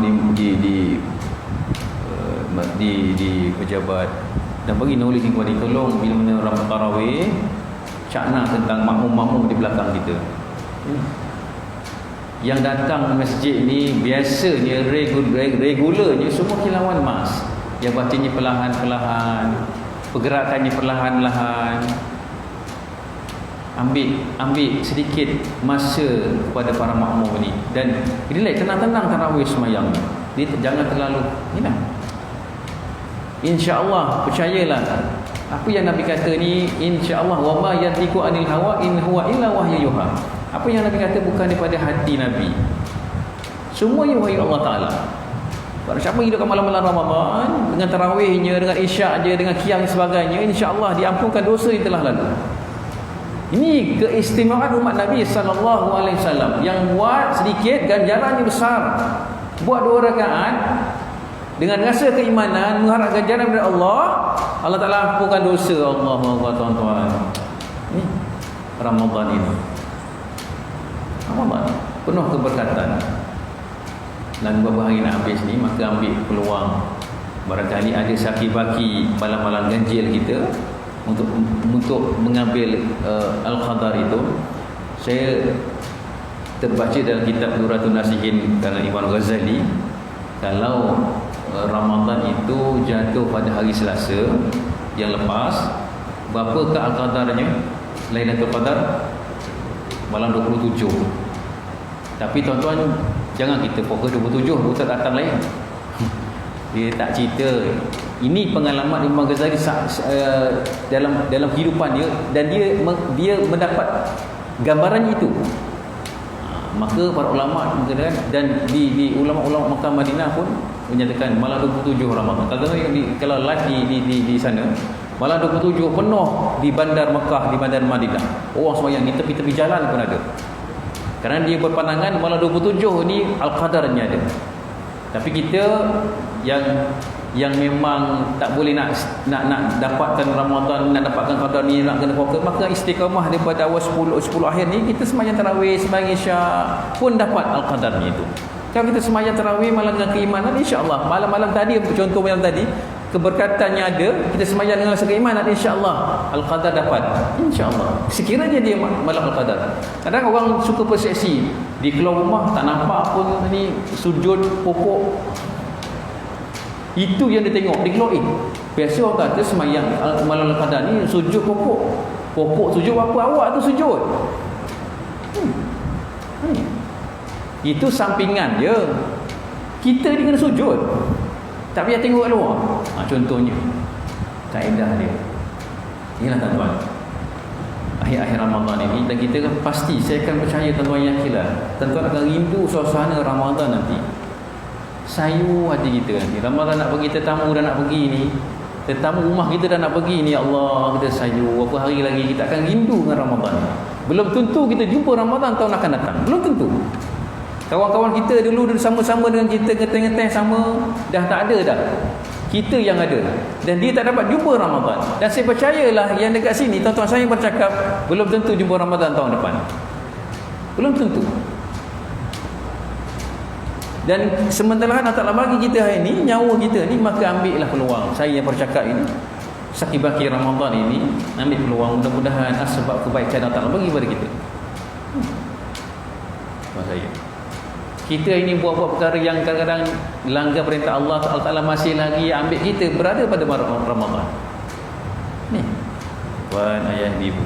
di pejabat dan bagi nulis kepada tolong bila mana Ramadan tarawih cakna tentang makmum-makmum di belakang kita. Yang datang masjid ni biasanya regularnya semua kilauan mas. Yang bacanya perlahan-perlahan, pergerakannya perlahan-lahan. Ambil sedikit masa kepada para makmum ni dan relax, tenang-tenang tarawih semayang. Dia jangan terlalu inilah. Insya-Allah percayalah apa yang Nabi kata ni, insya-Allah wa ma yantiqu anil hawa in huwa illa wahyu yuha. Apa yang Nabi kata bukan daripada hati Nabi, semuanya wahyu Allah Taala. Barang siapa hidupkan malam-malam Ramadan dengan tarawihnya, dengan isyak je, dengan qiyam dan sebagainya, insya-Allah diampunkan dosa yang telah lalu. Ini keistimewaan umat Nabi sallallahu alaihi wasallam yang buat sedikit ganjarannya besar. Buat 2 rakaat dengan rasa keimanan, mengharap ganjaran daripada Allah, Allah Taala ampunkan dosa. Allahu akbar tuan-tuan. Ini Ramadan ini. Ramadan penuh keberkatan. Dan beberapa hari nak habis ni, maka ambil peluang. Barangkali ada saki-baki malam-malam ganjil kita untuk mengambil Al-Qadar itu. Saya terbaca dalam kitab Nuratul Nasihin karangan Imam Ghazali, kalau Ramadan itu jatuh pada hari Selasa yang lepas, berapakah Al-Qadarnya? Lailatul Qadar malam 27. Tapi tuan-tuan jangan kita fokus 27 betul datang lain. Dia tak cerita. Ini pengalaman Imam Ghazali dalam kehidupan dia dan dia mendapat gambaran itu. Maka para ulama mengatakan, dan di ulama-ulama Makkah Madinah pun menyatakan malam 27 Ramadan. Kalau live di sana, malam 27 penuh di bandar Mekah, di bandar Madinah. Orang sembahyang di tepi-tepi jalan pun ada. Kerana dia berpandangan malam 27 ni Al-Qadarnya ada. Tapi kita yang memang tak boleh nak dapatkan Ramadan, nak dapatkan qadar ni, nak kena fokus, maka istiqamah daripada awal 10 akhir ni kita sembahyang tarawih, sembahyang isyak pun dapat Al-Qadar ni itu. Kalau kita sembahyang tarawih malam dengan keimanan, insya-Allah malam-malam tadi, contoh malam tadi keberkatannya ada, kita sembahyang dengan rasa keimanan, insya-Allah Al-Qadar dapat, insya-Allah. Sekiranya dia malam Al-Qadar. Kadang orang suka persepsi, di keluar rumah tak nampak pun ni sujud pokok. Itu yang dia tengok, dia keluar. Biasa orang kata sembahyang malam Al-Qadar ni sujud pokok. Pokok sujud apa, awak tu sujud. Itu sampingan je. Kita ni kena sujud. Tak payah tengok kat luar. Contohnya kaedah dia. Inilah tuan-tuan, akhir-akhir Ramadan ini, dan kita kan pasti, saya akan percaya tuan-tuan, yakinlah, tuan-tuan akan rindu suasana Ramadan nanti. Sayu hati kita nanti. Ramadan nak pergi, tetamu dah nak pergi ni, tetamu rumah kita dah nak pergi ni, Allah, kita sayu. Berapa hari lagi kita akan rindu dengan Ramadan. Belum tentu kita jumpa Ramadan tahun akan datang, belum tentu. Kawan-kawan kita dulu sama-sama dengan kita, ngeteng-ngeteng sama, dah tak ada dah. Kita yang ada, dan dia tak dapat jumpa Ramadan. Dan saya percayalah yang dekat sini, tuan-tuan saya bercakap, belum tentu jumpa Ramadan tahun depan, belum tentu. Dan sementara Allah Ta'ala bagi kita hari ini, nyawa kita ni, maka ambillah peluang. Saya yang bercakap ini, sakibaki Ramadan ini, ambil peluang, mudah-mudahan sebab kebaikan Allah Ta'ala bagi kepada kita. Saya kita ini buat-buat perkara yang kadang-kadang langgar perintah Allah Ta'ala, masih lagi ambil kita berada pada Ramadan ni. Tuan, ayah, ibu,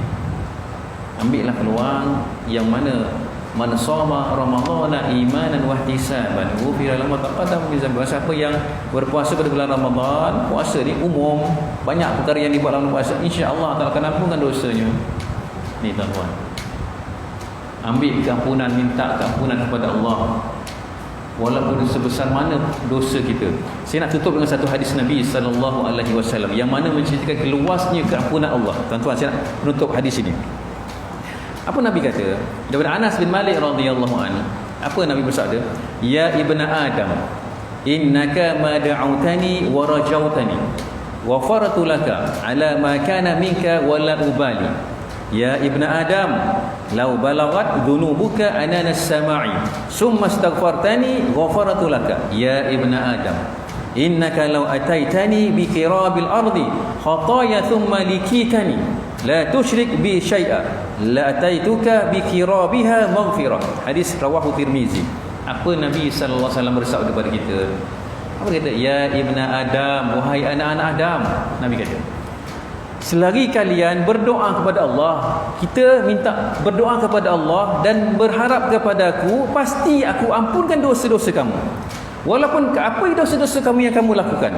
ambillah peluang yang mana sama Ramadhan imanan wa ihtisaban ghufira lahu ma taqaddama min dhanbi. Siapa yang berpuasa pada bulan Ramadan, puasa ni umum, banyak perkara yang dibuat dalam puasa, insya-Allah Allah akan ampunkan dosanya. Ni tuan-tuan, ambil keampunan, minta keampunan kepada Allah walaupun sebesar mana dosa kita. Saya nak tutup dengan satu hadis Nabi sallallahu alaihi wasallam yang mana menceritakan luasnya keampunan Allah. Tuan-tuan, saya nak menutup hadis ini. Apa Nabi kata? Daripada Anas bin Malik radhiyallahu anhu. Apa Nabi bersabda? Ya ibna Adam, innaka ma da'awtani wa rajautani wa faratu laka ala ma kana minka wa la ubali. Ya ibna Adam, law balagat dhunubuka anana as-sama'i summa astaghfartani ghafartu laka. Ya ibna Adam, innaka law ataitani bi qirabil ardi khataya thumma likitani la tusyrik bi syai'a la ataituka bi qirabiha maghfirah. Hadis rawahu Tirmizi. Apa Nabi sallallahu alaihi wasallam bersabda kepada kita? Apa kata? Ya ibna Adam, wahai anak-anak Adam. Nabi kata, selagi kalian berdoa kepada Allah, kita minta berdoa kepada Allah dan berharap kepada aku, pasti aku ampunkan dosa-dosa kamu. Walaupun apa dosa-dosa kamu yang kamu lakukan,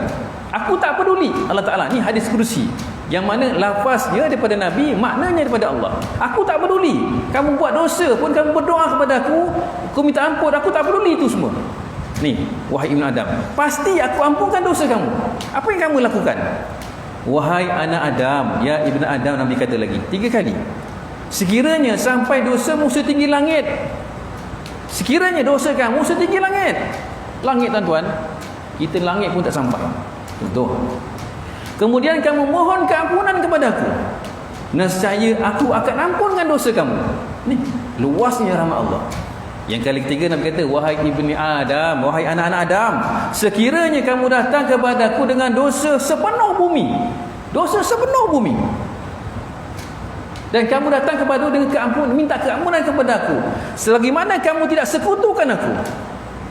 aku tak peduli. Allah Ta'ala, ni hadis kursi, yang mana lafaznya daripada Nabi, maknanya daripada Allah. Aku tak peduli. Kamu buat dosa pun, kamu berdoa kepada aku, aku minta ampun, aku tak peduli itu semua. Ni, wahai Ibn Adam, pasti aku ampunkan dosa kamu. Apa yang kamu lakukan? Wahai anak Adam, ya Ibn Adam, Nabi kata lagi 3 kali. Sekiranya sampai dosamu setinggi langit, sekiranya dosa kamu setinggi langit. Langit, tuan-tuan, kita langit pun tak sampai. Contoh, kemudian kamu mohon keampunan kepada aku, nescaya aku akan ampunkan dosa kamu. Ni luasnya rahmat Allah. Yang kali ketiga Nabi kata, wahai ibni Adam, wahai anak-anak Adam, sekiranya kamu datang kepada aku dengan dosa sepenuh bumi, dosa sepenuh bumi, dan kamu datang kepada aku dengan keampunan, minta keampunan kepada aku, selagi mana kamu tidak sekutukan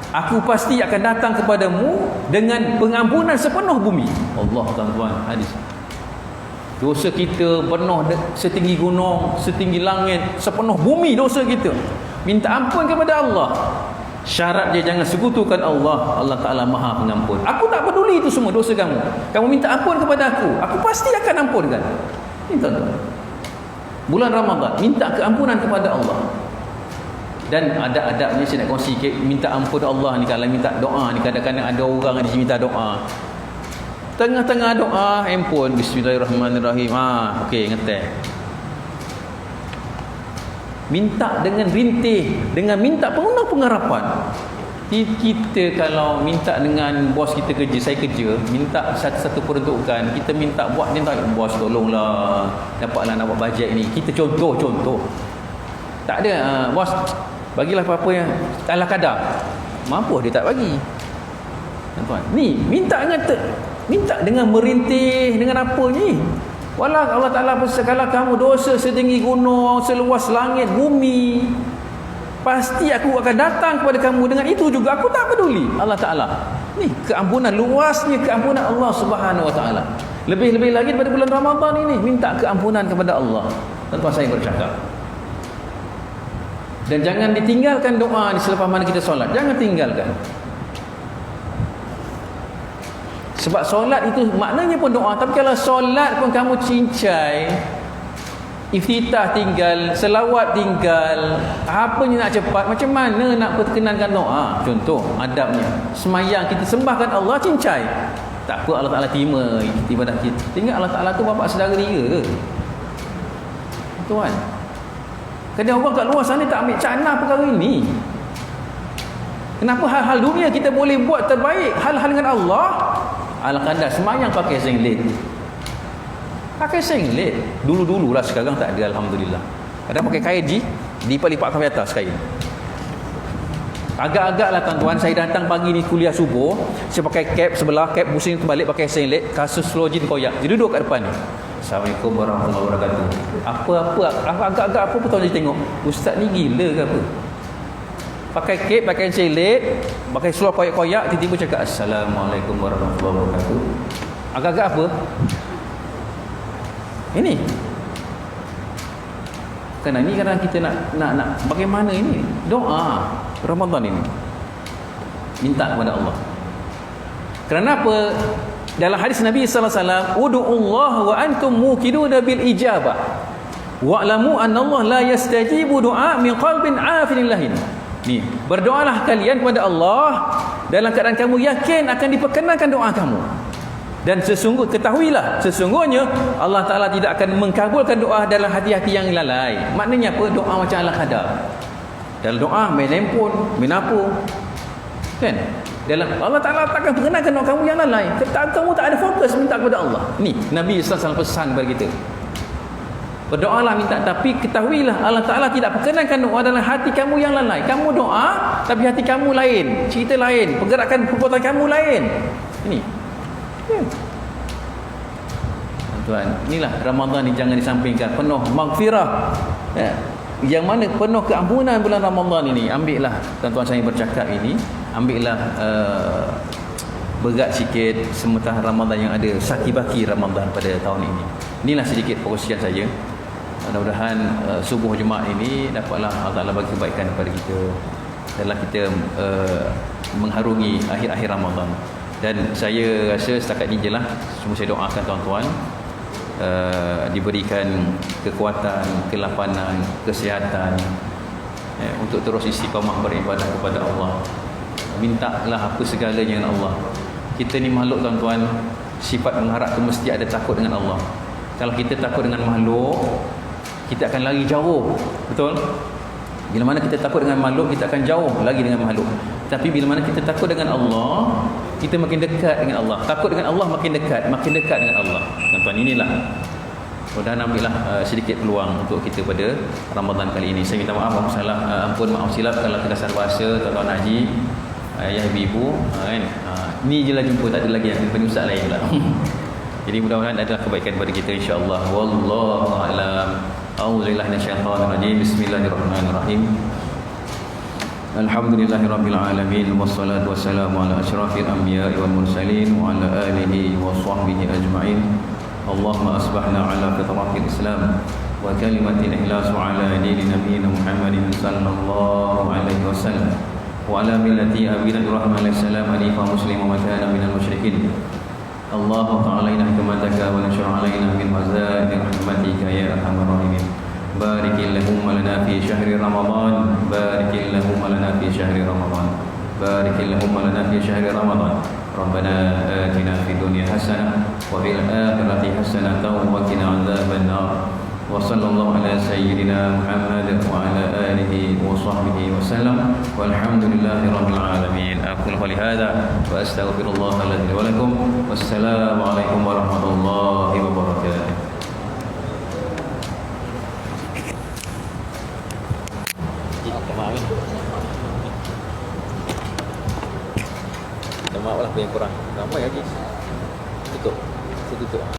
aku pasti akan datang kepadamu dengan pengampunan sepenuh bumi. Allah, tuan-tuan, hadis. Dosa kita penuh setinggi gunung, setinggi langit, sepenuh bumi dosa kita. Minta ampun kepada Allah. Syarat dia jangan sekutukan Allah. Allah Ta'ala Maha Pengampun. Aku tak peduli itu semua dosa kamu. Kamu minta ampun kepada aku pasti akan ampunkan. Ini tuan-tuan, bulan Ramadan, minta keampunan kepada Allah. Dan ada adabnya saya nak kongsi sikit. Minta ampun Allah ni, kalau minta doa ni, kadang-kadang ada orang di sini minta doa, tengah-tengah doa handphone bismillahirrahmanirrahim, okey, ngetek, minta dengan rintih, dengan minta penuh pengharapan. Kita kalau minta dengan bos kita kerja, saya kerja, minta satu peruntukan, kita minta buat, dia tak, bos tolonglah dapatlah nak buat bajet ni, kita contoh tak ada, bos bagilah apa-apa yang ala kadar, mampu dia tak bagi. Tuan, ni minta dengan merintih, dengan apa ni? Walau Allah Ta'ala kalau kamu dosa setinggi gunung, seluas langit bumi, pasti aku akan datang kepada kamu dengan itu juga, aku tak peduli. Allah Ta'ala ni keampunan, luasnya keampunan Allah Subhanahu Wa Ta'ala. Lebih-lebih lagi daripada bulan Ramadan ini, minta keampunan kepada Allah. Tuan-tuan saya bercakap, dan jangan ditinggalkan doa ni selepas mana kita solat, jangan tinggalkan. Sebab solat itu maknanya pun doa. Tapi kalau solat pun kamu cincai, iftitah tinggal, selawat tinggal, apanya nak cepat, macam mana nak perkenankan doa? Contoh adabnya, semayang kita sembahkan Allah, cincai, tak apa, Allah Ta'ala terima ibadah kita. Tinggal Allah Ta'ala tu bapa saudara dia ke? Tuan, kadang orang kat luar sana tak ambil cana perkara ini. Kenapa hal-hal dunia kita boleh buat terbaik, hal-hal dengan Allah ala-kadar. Semayang pakai singlet, dulu-dulu lah, sekarang tak ada, alhamdulillah. Kadang pakai kain lipat-lipatkan ke atas kain. Agak-agak lah tuan-tuan, saya datang pagi ni kuliah subuh, saya pakai cap sebelah, cap pusing terbalik, pakai singlet, kasut selojin koyak, dia duduk kat depan ni. Assalamualaikum warahmatullahi wabarakatuh. Agak-agak apa tuan dia tengok, ustaz ni gila ke apa? Pakai cap, pakai singlet, pakai seluar koyak-koyak, tiba-tiba cakap Assalamualaikum warahmatullahi wabarakatuh. Agak-agak apa? Ini kerana ni kadang kita nak bagaimana ini doa Ramadan ini, minta kepada Allah. Kerana apa? Dalam hadis Nabi sallallahu alaihi wasallam, ud'ullah wa antum muqinuna bil ijabah wa'lamu anna Allah la yastajibu du'a min qalbin 'afin lahin. Ni, berdoalah kalian kepada Allah dalam keadaan kamu yakin akan diperkenankan doa kamu. Dan ketahuilah sesungguhnya Allah Ta'ala tidak akan mengkabulkan doa dalam hati-hati yang lalai. Maknanya apa? Doa macam ala kadar. Dalam doa main handphone, main apa, kan? Dalam Allah Ta'ala takkan perkenankan doa kamu yang lalai. Kamu tak ada fokus minta kepada Allah. Ni Nabi SAW pesan kepada kita, berdoalah minta, tapi ketahuilah Allah Ta'ala tidak perkenankan doa dalam hati kamu yang lalai. Kamu doa tapi hati kamu lain, cerita lain, pergerakan perbuatan kamu lain. Ini tuan, inilah Ramadan ni jangan disampingkan, penuh maghfirah, ya. Yang mana penuh keampunan bulan Ramadan ini. Ambillah tuan-tuan saya bercakap ini, ambillah berat sikit sementara Ramadan yang ada, saki-baki Ramadan pada tahun ini. Inilah sedikit perkongsian saya. Mudah-mudahan subuh Jumaat ini dapatlah Allah Ta'ala bagi kebaikan kepada kita dalam kita mengharungi akhir-akhir Ramadan. Dan saya rasa setakat ini je lah. Cuma saya doakan tuan-tuan diberikan kekuatan, kelapanan, kesihatan, untuk terus istiqamah beribadah kepada Allah. Mintalah apa segalanya dengan Allah. Kita ni makhluk tuan-tuan, sifat mengharap tu mesti ada takut dengan Allah. Kalau kita takut dengan makhluk, kita akan lari jauh, betul? Bila mana kita takut dengan makhluk, kita akan jauh lagi dengan makhluk. Tapi bila mana kita takut dengan Allah, kita makin dekat dengan Allah. Takut dengan Allah makin dekat dengan Allah. Tuan-tuan, inilah mudah-mudahan ambillah sedikit peluang untuk kita pada Ramadan kali ini. Saya minta maaf maaf silap kalau terkasar bahasa tuan-tuan haji, ayah ibu, kan? Ni je lah jumpa, tak ada lagi yang daripada ustaz lain pula. Jadi mudah-mudahan adalah kebaikan kepada kita, insya-Allah. Wallahu a'lam. A'udzubillahi minasyaitonir rajim. Bismillahirrahmanirrahim. Alhamdulillahirabbil alamin, wassalatu wassalamu ala asyrafil anbiya'i wal mursalin wa ala alihi wa sahbihi ajma'in. Allahumma asbahna ala fitratil Islam wa kalimatil ikhlas wa ala dini nabiyyina Muhammadin sallallahu alaihi wasallam wa ala millati abina Ibrahim alaihi salam hanifa musliman wa kana minal musyrikin. Allah Ta'ala inna kamataka wa nashur alaina min mazaid rahmatika ya arhamar rahimin. بارك اللهم لنا في شهر رمضان بارك اللهم لنا في شهر رمضان بارك اللهم لنا في شهر رمضان ربنا آتنا في الدنيا حسنة وفي الآخرة حسنة وقنا عذاب النار وصلى الله على سيدنا محمد وعلى آله وصحبه وسلم والحمد لله رب العالمين. أقول قولي هذا وأستغفر الله الذي ولكم والسلام عليكم ورحمة الله وبركاته. Maaf lah yang kurang. Ramai lagi. Tutup. Saya tutup.